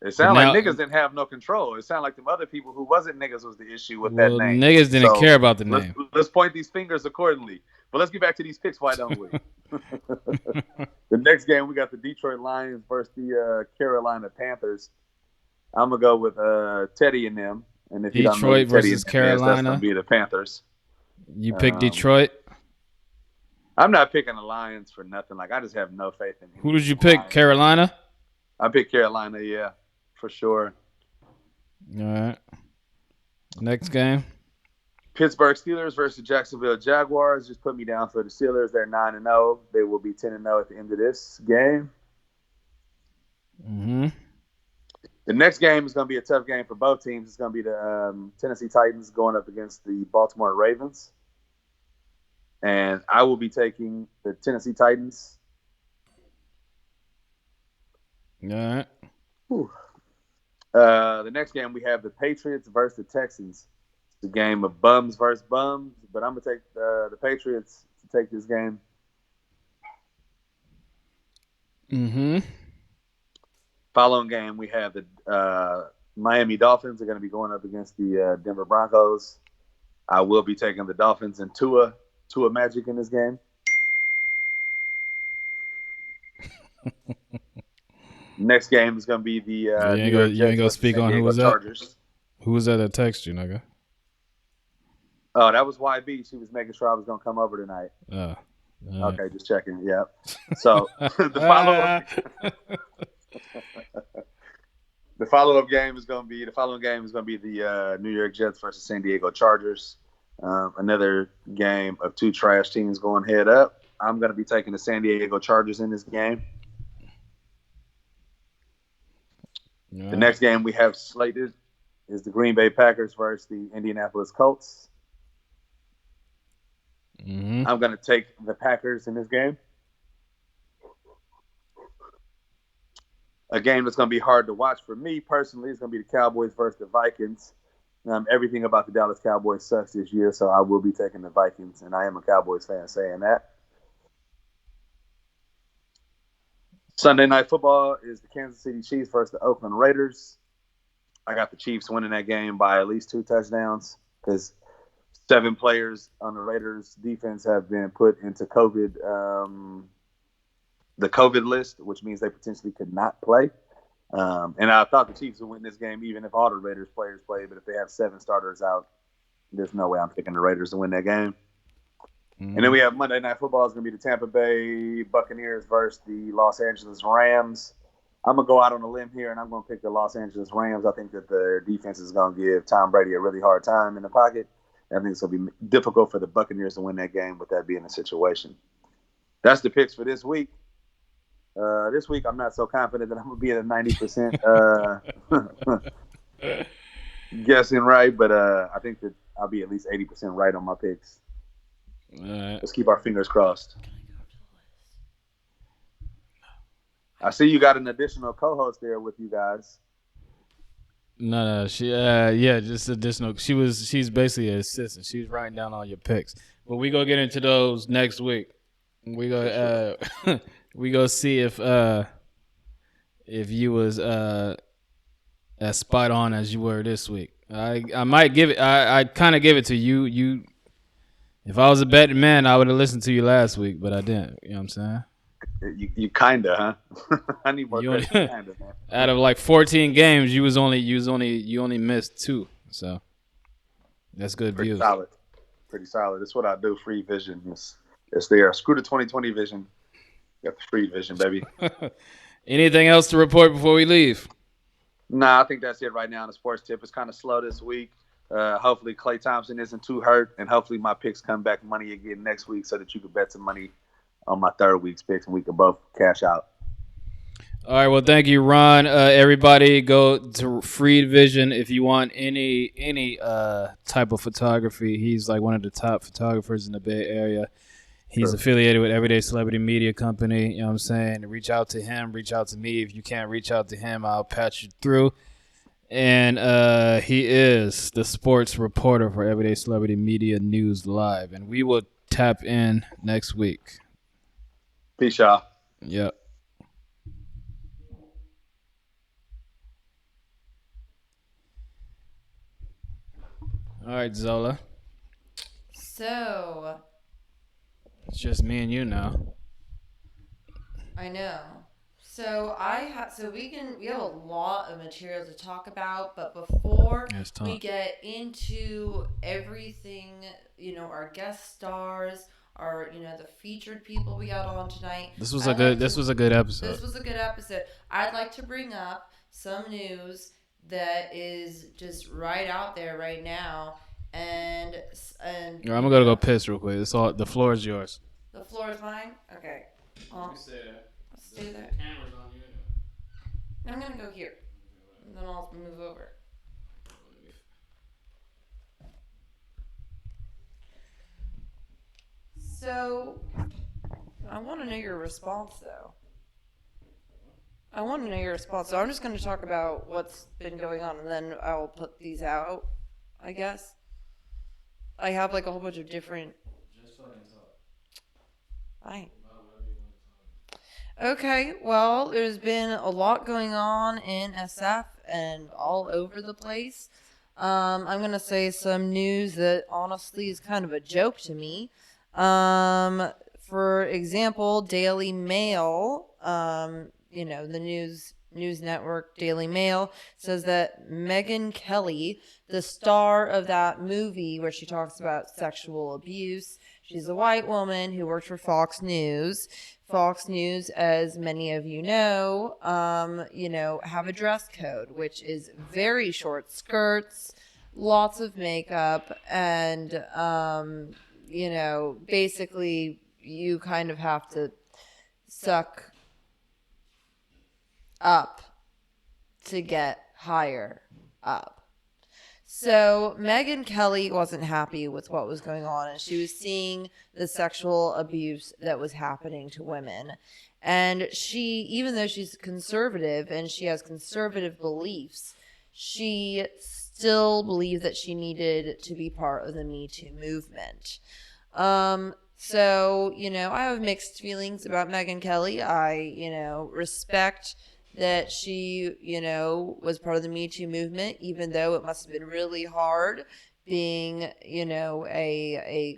It sounded like niggas didn't have no control. It sounded like them other people who wasn't niggas was the issue with that name. Niggas didn't care about the name. Let's point these fingers accordingly. But let's get back to these picks, why don't we? The next game, we got the Detroit Lions versus the Carolina Panthers. I'm going to go with Teddy and them. And if Detroit versus Carolina. That's going to be the Panthers. You pick Detroit? I'm not picking the Lions for nothing. I just have no faith in them. Who did you pick? Lions. Carolina? I picked Carolina, yeah, for sure. All right. Next game? Pittsburgh Steelers versus Jacksonville Jaguars. Just put me down for the Steelers. They're 9-0. They will be 10-0 at the end of this game. Mm-hmm. The next game is going to be a tough game for both teams. It's going to be the Tennessee Titans going up against the Baltimore Ravens. And I will be taking the Tennessee Titans. All right. The next game, we have the Patriots versus the Texans. It's a game of bums versus bums, but I'm going to take the Patriots to take this game. Mm-hmm. Following game, we have the Miami Dolphins are going to be going up against the Denver Broncos. I will be taking the Dolphins and Tua Magic in this game. Next game is going to be the you ain't gonna speak on who was that? Chargers. Who was that text you, nigga? Oh, that was YB. She was making sure I was going to come over tonight. Okay, just checking. Yeah. So the follow-up game is going to be the New York Jets versus San Diego Chargers. Another game of two trash teams going head up. I'm going to be taking the San Diego Chargers in this game. The next game we have slated is the Green Bay Packers versus the Indianapolis Colts. Mm-hmm. I'm going to take the Packers in this game. A game that's going to be hard to watch for me personally is going to be the Cowboys versus the Vikings. Everything about the Dallas Cowboys sucks this year, so I will be taking the Vikings, and I am a Cowboys fan saying that. Sunday Night Football is the Kansas City Chiefs versus the Oakland Raiders. I got the Chiefs winning that game by at least 2 touchdowns because 7 players on the Raiders defense have been put into the COVID list, which means they potentially could not play. And I thought the Chiefs would win this game even if all the Raiders players play, but if they have 7 starters out, there's no way I'm picking the Raiders to win that game. And then we have Monday Night Football. It's going to be the Tampa Bay Buccaneers versus the Los Angeles Rams. I'm going to go out on a limb here, and I'm going to pick the Los Angeles Rams. I think that their defense is going to give Tom Brady a really hard time in the pocket. I think it's going to be difficult for the Buccaneers to win that game with that being the situation. That's the picks for this week. This week, I'm not so confident that I'm going to be at a 90% guessing right, but I think that I'll be at least 80% right on my picks. All right. Let's keep our fingers crossed. I see you got an additional co-host there with you guys. No, she just additional. She's basically an assistant. She's writing down all your picks. But we go get into those next week. We go we go see if you was as spot on as you were this week. I might give it. I kind of give it to you. You, if I was a betting man, I would have listened to you last week, but I didn't. You know what I'm saying? You kinda, huh? I need more credit. Kinda, man. Out of like 14 games, you only missed 2. So that's good Pretty views. solid. Pretty solid. That's what I do. Free vision. It's there. Screw the 20/20 vision. Got the free vision, baby. Anything else to report before we leave? Nah, I think that's it right now. The sports tip is kind of slow this week. Hopefully Klay Thompson isn't too hurt, and hopefully my picks come back money again next week so that you can bet some money on my third week's picks and we can both cash out. All right, well, thank you, Ron. Everybody go to Freed Vision if you want any type of photography. He's like one of the top photographers in the Bay Area. He's affiliated with Everyday Celebrity Media Company. You know what I'm saying? Reach out to him. Reach out to me. If you can't reach out to him, I'll patch you through. And he is the sports reporter for Everyday Celebrity Media News Live. And we will tap in next week. Peace, y'all. Yep. All right, Zola. So, It's just me and you now. I know. So we have a lot of material to talk about, but before we get into everything, our guest stars, our the featured people we got on tonight. This was a good episode. This was a good episode. I'd like to bring up some news that is just right out there right now, and I'm gonna go piss real quick. It's all the floor is yours. the floor is mine. Okay, I'll stay there. Camera's on you. I'm gonna go here, and then I'll move over. So, I want to know your response, though. I want to know your response. So I'm just going to talk about what's been going on, and then I'll put these out, I guess. I have like a whole bunch of different. Just fucking talk. Fine. Okay, well, there's been a lot going on in SF and all over the place. I'm going to say some news that honestly is kind of a joke to me. For example, Daily Mail, the news network Daily Mail says that Megyn Kelly, the star of that movie where she talks about sexual abuse, she's a white woman who works for Fox News. Fox News, as many of you know, have a dress code, which is very short skirts, lots of makeup, and basically you kind of have to suck up to get higher up. So Megyn Kelly wasn't happy with what was going on, and she was seeing the sexual abuse that was happening to women. And she, even though she's conservative and she has conservative beliefs, she still believed that she needed to be part of the Me Too movement. So, I have mixed feelings about Megyn Kelly. I, respect that she, was part of the Me Too movement, even though it must have been really hard being, a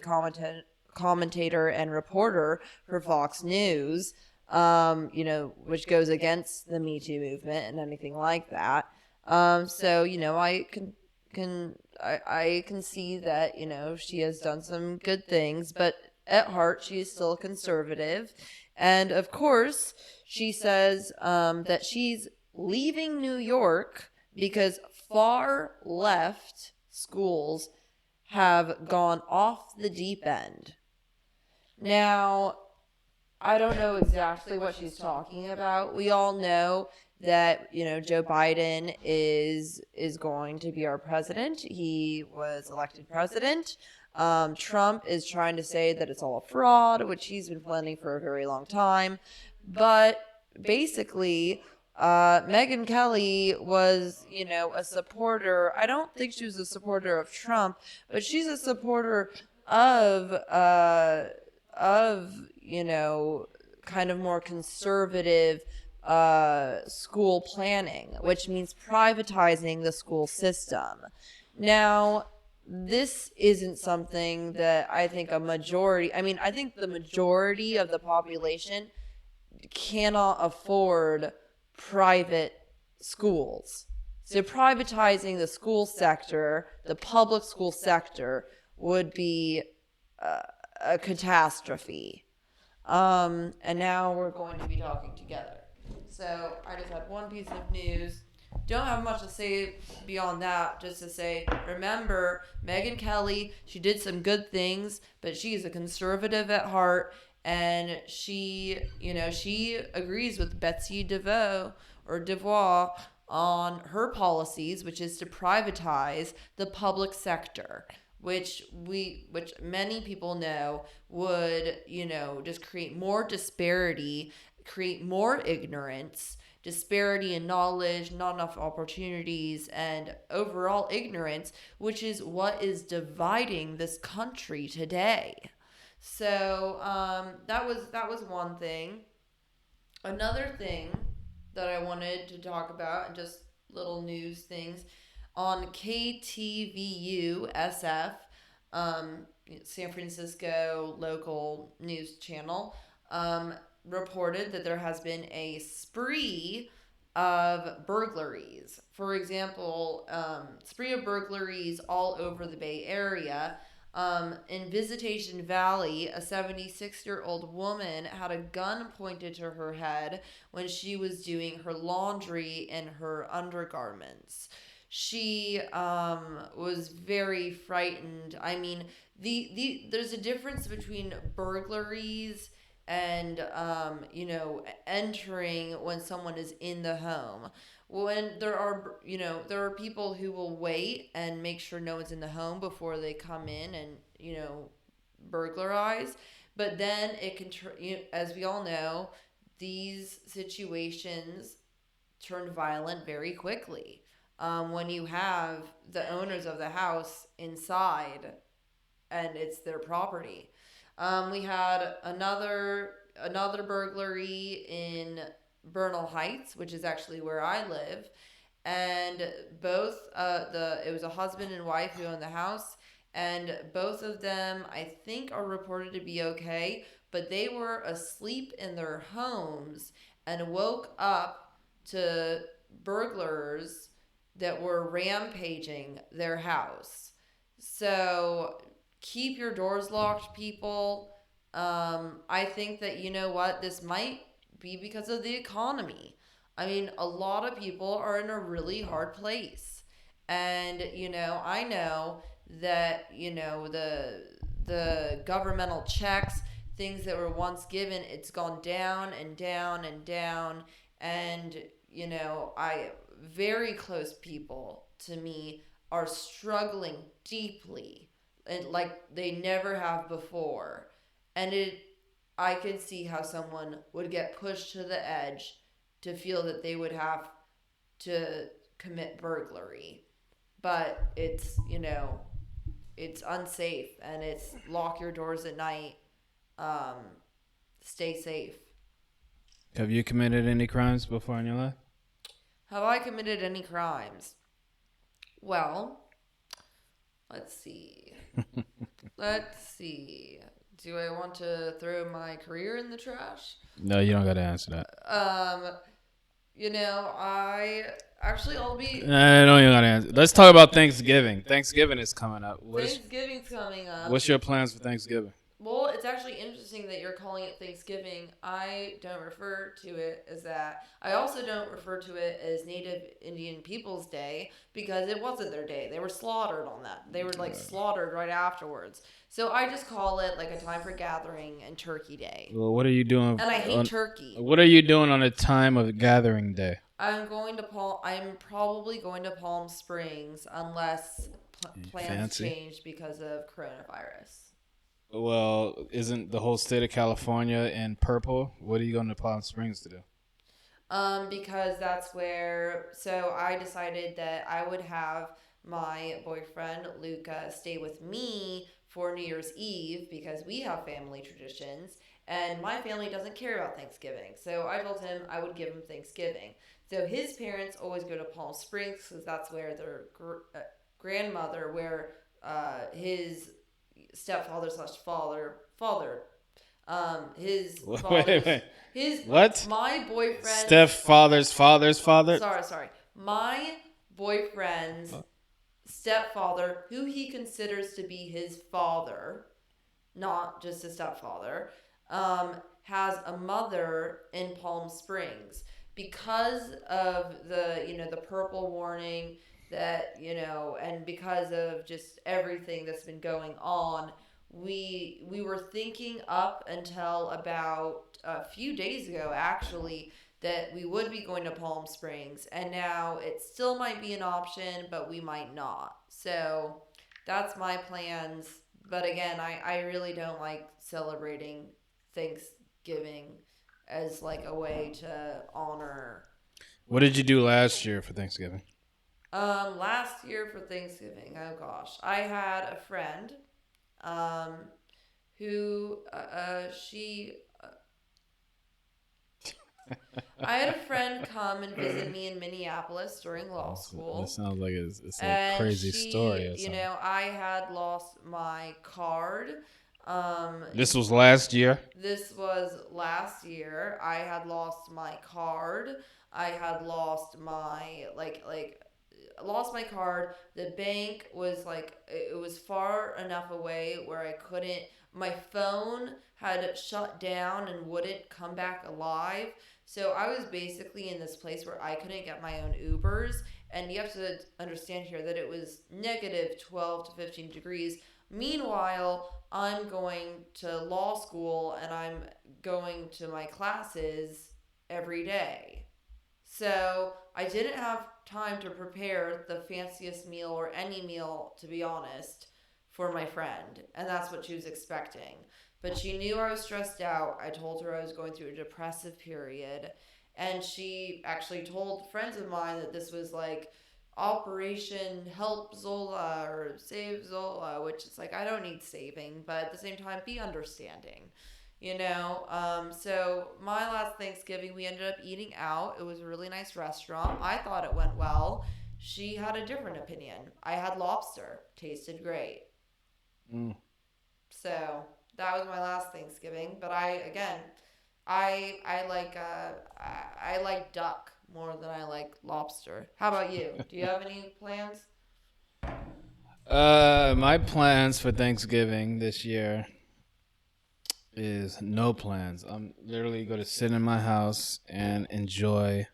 commentator and reporter for Fox News, which goes against the Me Too movement and anything like that. So, I can see that, she has done some good things, but at heart, she is still a conservative. And of course, she says that she's leaving New York because far left schools have gone off the deep end. Now, I don't know exactly what she's talking about. We all know that, Joe Biden is going to be our president. He was elected president. Trump is trying to say that it's all a fraud, which he's been planning for a very long time. But basically, Megyn Kelly was, a supporter. I don't think she was a supporter of Trump, but she's a supporter of kind of more conservative school planning, which means privatizing the school system. Now, this isn't something that I think I think the majority of the population cannot afford private schools. So privatizing the school sector, the public school sector, would be a catastrophe. And now we're going to be talking together. So I just had one piece of news. Don't have much to say beyond that, just to say, remember, Megyn Kelly, she did some good things, but she is a conservative at heart, and she agrees with Betsy DeVos on her policies, which is to privatize the public sector, which many people know would, just create more disparity, create more ignorance, disparity in knowledge, not enough opportunities, and overall ignorance, which is what is dividing this country today. So that was one thing. Another thing that I wanted to talk about, and just little news things, on KTVU SF, San Francisco local news channel, reported that there has been a spree of burglaries. For example, spree of burglaries all over the Bay Area. In Visitation Valley, a 76-year-old woman had a gun pointed to her head when she was doing her laundry in her undergarments. she was very frightened. I mean, there's a difference between burglaries and entering when someone is in the home. When there are people who will wait and make sure no one's in the home before they come in and burglarize. But then it can as we all know, these situations turn violent very quickly. When you have the owners of the house inside and it's their property. We had another burglary in Bernal Heights, which is actually where I live, and both it was a husband and wife who owned the house, and both of them I think are reported to be okay, but they were asleep in their homes and woke up to burglars that were rampaging their house. So keep your doors locked, people. I think that, this might be because of the economy. I mean, a lot of people are in a really hard place. And, I know that, the governmental checks, things that were once given, it's gone down and down and down. And, very close people to me are struggling deeply and like they never have before. And I could see how someone would get pushed to the edge to feel that they would have to commit burglary. But it's, it's unsafe, and it's lock your doors at night. Stay safe. Have you committed any crimes before in your life? Have I committed any crimes? Well, let's see. Do I want to throw my career in the trash? No, you don't got to answer that. I'll be. No, you don't got to answer. Let's talk about Thanksgiving. Thanksgiving is coming up. Thanksgiving's coming up. What's your plans for Thanksgiving? Well, it's actually interesting that you're calling it Thanksgiving. I don't refer to it as that. I also don't refer to it as Native Indian Peoples Day because it wasn't their day. They were slaughtered on that. They were slaughtered right afterwards. So I just call it like a time for gathering and Turkey Day. Well, what are you doing? And I hate turkey. What are you doing on a time of gathering day? I'm probably going to Palm Springs unless plans change because of coronavirus. Well, isn't the whole state of California in purple? What are you going to Palm Springs to do? Because that's where. So I decided that I would have my boyfriend Luca stay with me for New Year's Eve because we have family traditions, and my family doesn't care about Thanksgiving. So I told him I would give him Thanksgiving. So his parents always go to Palm Springs because that's where their grandmother, where his stepfather / father, his wait. His what? My boyfriend stepfather's father. Sorry. My boyfriend's stepfather, who he considers to be his father, not just a stepfather, has a mother in Palm Springs because of the purple warning that, and because of just everything that's been going on, we were thinking up until about a few days ago, actually, that we would be going to Palm Springs, and now it still might be an option, but we might not. So that's my plans. But again, I really don't like celebrating Thanksgiving as like a way to honor. What did you do last year for Thanksgiving? Last year for Thanksgiving, oh gosh, I had a friend, who, I had a friend come and visit me in Minneapolis during law school. That sounds like it's a crazy story. Or something. I had lost my card. This was last year? This was last year. I had lost my card. I had lost my, lost my card. The bank was it was far enough away where I couldn't my phone had shut down and wouldn't come back alive. So I was basically in this place where I couldn't get my own Ubers. And you have to understand here that it was negative 12 to 15 degrees. Meanwhile, I'm going to law school and I'm going to my classes every day. So I didn't have time to prepare the fanciest meal or any meal, to be honest, for my friend. And that's what she was expecting. But she knew I was stressed out. I told her I was going through a depressive period. And she actually told friends of mine that this was like Operation Help Zola or Save Zola, which is like, I don't need saving, but at the same time, be understanding. So my last Thanksgiving, we ended up eating out. It was a really nice restaurant. I thought it went well. She had a different opinion. I had lobster. Tasted great. So that was my last Thanksgiving. But I like duck more than I like lobster. How about you? Do you have any plans? My plans for Thanksgiving this year is no plans. I'm literally going to sit in my house and enjoy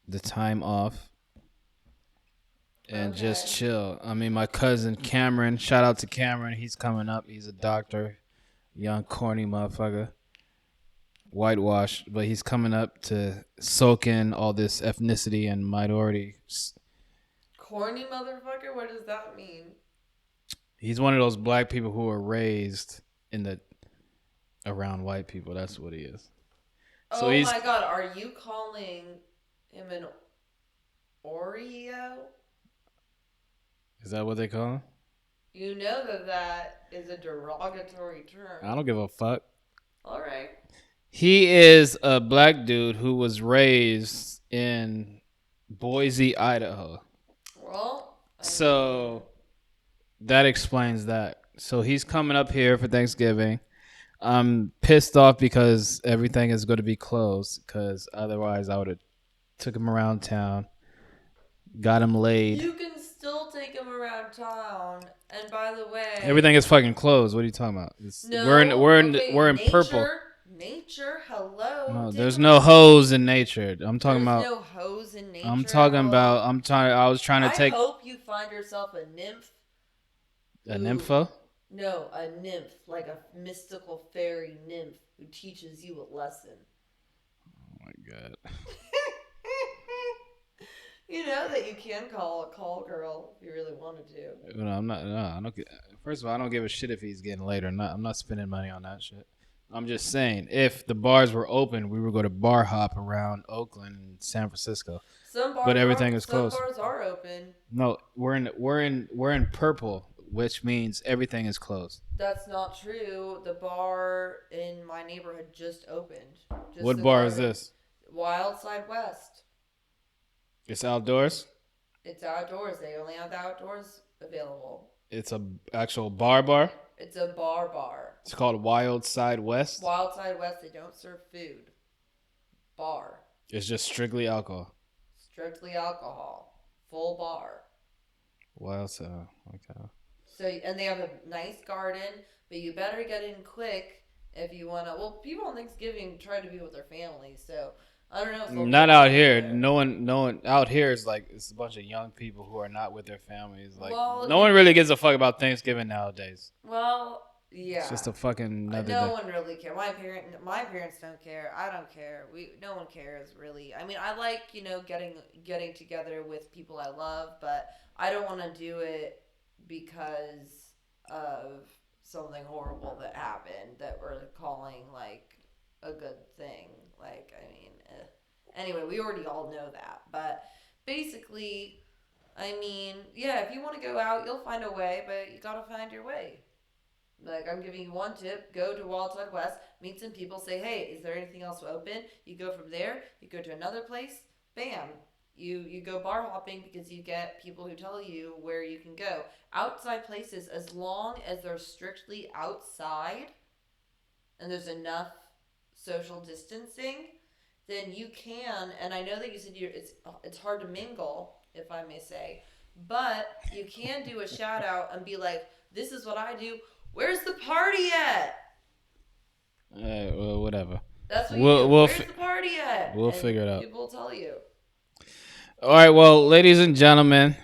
the time off and just chill. I mean, my cousin Cameron, shout out to Cameron. He's coming up. He's a doctor, young corny motherfucker, whitewashed, but he's coming up to soak in all this ethnicity and minority. Corny motherfucker? What does that mean? He's one of those black people who were raised around white people. That's what he is. So my God, are you calling him an Oreo? Is that what they call him? You know that is a derogatory term. I don't give a fuck. All right. He is a black dude who was raised in Boise, Idaho. Well, so that explains that. So he's coming up here for Thanksgiving. I'm pissed off because everything is going to be closed, because otherwise I would have took him around town, got him laid. you can still take him around town. And by the way, Everything is fucking closed. What are you talking about? No, we're in nature, purple. Nature, hello. No, there's no hose in nature. I'm talking about. There's no hose in nature. I'm talking about. I was trying to take. I hope you find yourself a nymph. A nympho? No, a nymph, like a mystical fairy nymph who teaches you a lesson. Oh my God. You know that you can call a call girl if you really wanted to. No, I'm not. No, I don't. First of all, I don't give a shit if he's getting laid or not. I'm not spending money on that shit. I'm just saying, if the bars were open, we would go to bar hop around Oakland and San Francisco. Some bars, but everything is closed. Some bars are open. No, we're in purple, which means everything is closed. That's not true. The bar in my neighborhood just opened. What bar is this? Wild Side West. It's outdoors? It's outdoors. They only have the outdoors available. It's a actual bar? It's a bar. It's called Wild Side West? Wild Side West, they don't serve food. Bar. It's just strictly alcohol. Strictly alcohol. Full bar. Wild Side, okay. So, and they have a nice garden, but you better get in quick if you want to. Well, people on Thanksgiving try to be with their families, so I don't know if not out here. No one out here is like, it's a bunch of young people who are not with their families. Like, no one really gives a fuck about Thanksgiving nowadays. Well, yeah. It's just a fucking another no day. one really cares. My parents don't care. I don't care. No one cares really. I mean, I like, getting together with people I love, but I don't want to do it because of something horrible that happened that we're calling like a good thing. Like, I mean, anyway, we already all know that. But basically, I mean, yeah, if you want to go out, you'll find a way, but you gotta find your way. Like, I'm giving you one tip. Go to Wild Side West, meet some people, say, hey, is there anything else open? You go from there, you go to another place, bam. You go bar hopping because you get people who tell you where you can go. Outside places, as long as they're strictly outside and there's enough social distancing, then you can, and I know that you said it's hard to mingle, if I may say, but you can do a shout out and be like, this is what I do. Where's the party at? Well, whatever. That's what We'll- you do. we'll Where's fi- the party at? we'll And figure it out. People will tell you. All right, well, ladies and gentlemen,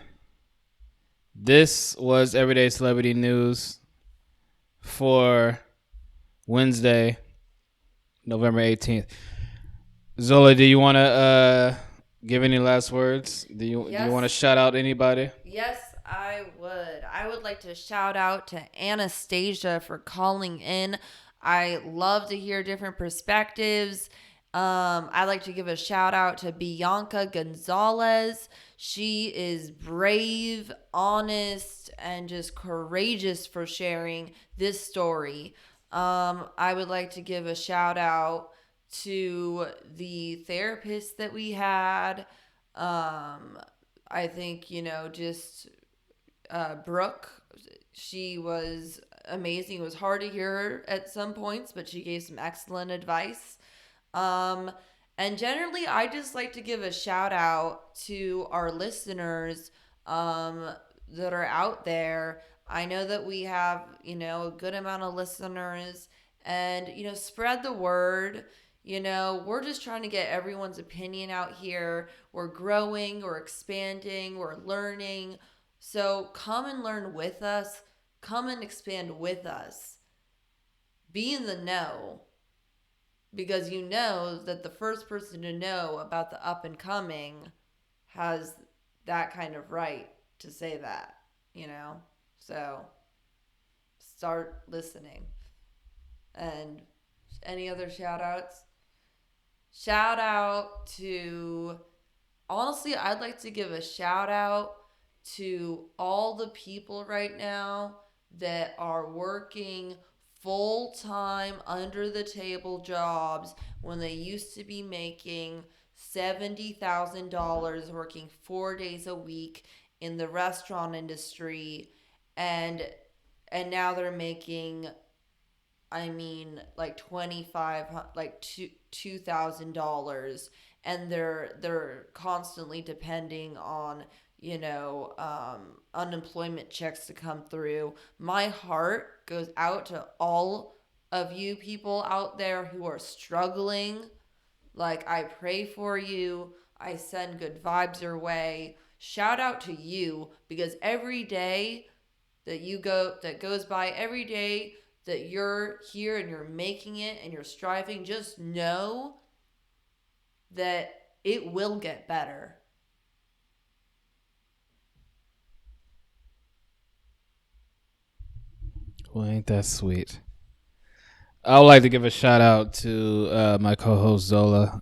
this was Everyday Celebrity News for Wednesday, November 18th. Zola, do you want to give any last words? Do you Yes. want to shout out anybody? Yes, I would. I would like to shout out to Anastasia for calling in. I love to hear different perspectives. I'd like to give a shout out to Bianca Gonzalez. She is brave, honest, and just courageous for sharing this story. I would like to give a shout out to the therapist that we had. I think, just Brooke, she was amazing. It was hard to hear her at some points, but she gave some excellent advice. And generally, I just like to give a shout out to our listeners that are out there. I know that we have, a good amount of listeners, and, spread the word. We're just trying to get everyone's opinion out here. We're growing, we're expanding, we're learning. So come and learn with us. Come and expand with us. Be in the know. Because you know that the first person to know about the up and coming has that kind of right to say that, So start listening. And any other shout outs? Shout out to, honestly, I'd like to give a shout out to all the people right now that are working full-time under the table jobs when they used to be making $70,000 working 4 days a week in the restaurant industry, and now they're making like $2,000, and they're constantly depending on unemployment checks to come through. My heart goes out to all of you people out there who are struggling. Like, I pray for you. I send good vibes your way. Shout out to you, because every day that goes by, every day that you're here and you're making it and you're striving, just know that it will get better. Well, ain't that sweet? I would like to give a shout out to my co-host Zola,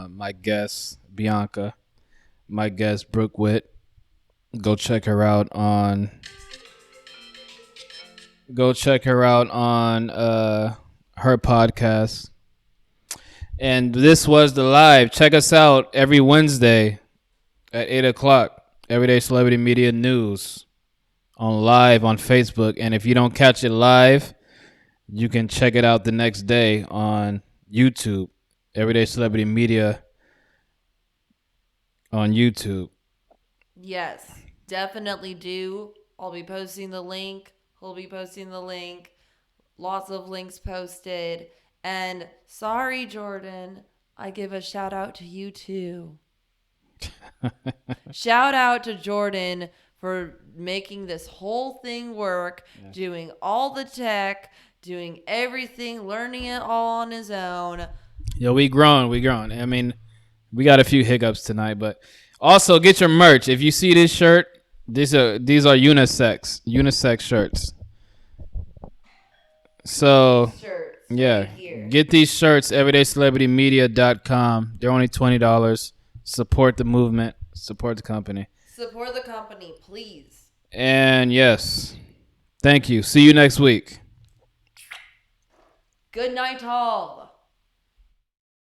my guest Bianca, my guest Brooke Witt. Go check her out on her podcast. And this was the live. Check us out every Wednesday at 8:00. Everyday Celebrity Media News on live on Facebook. And if you don't catch it live, you can check it out the next day on YouTube. Everyday Celebrity Media on YouTube. Yes, definitely do. I'll be posting the link. He'll be posting the link. Lots of links posted. And sorry, Jordan, I give a shout out to you too. Shout out to Jordan for making this whole thing work, doing all the tech, doing everything, learning it all on his own. Yo, we grown. I mean, we got a few hiccups tonight, but also get your merch. If you see this shirt, these are unisex shirts. So Shirts. yeah, Right here. get these shirts, everydaycelebritymedia.com. They're only $20. Support the movement, support the company. Support the company, please. And yes, thank you. See you next week. Good night, all.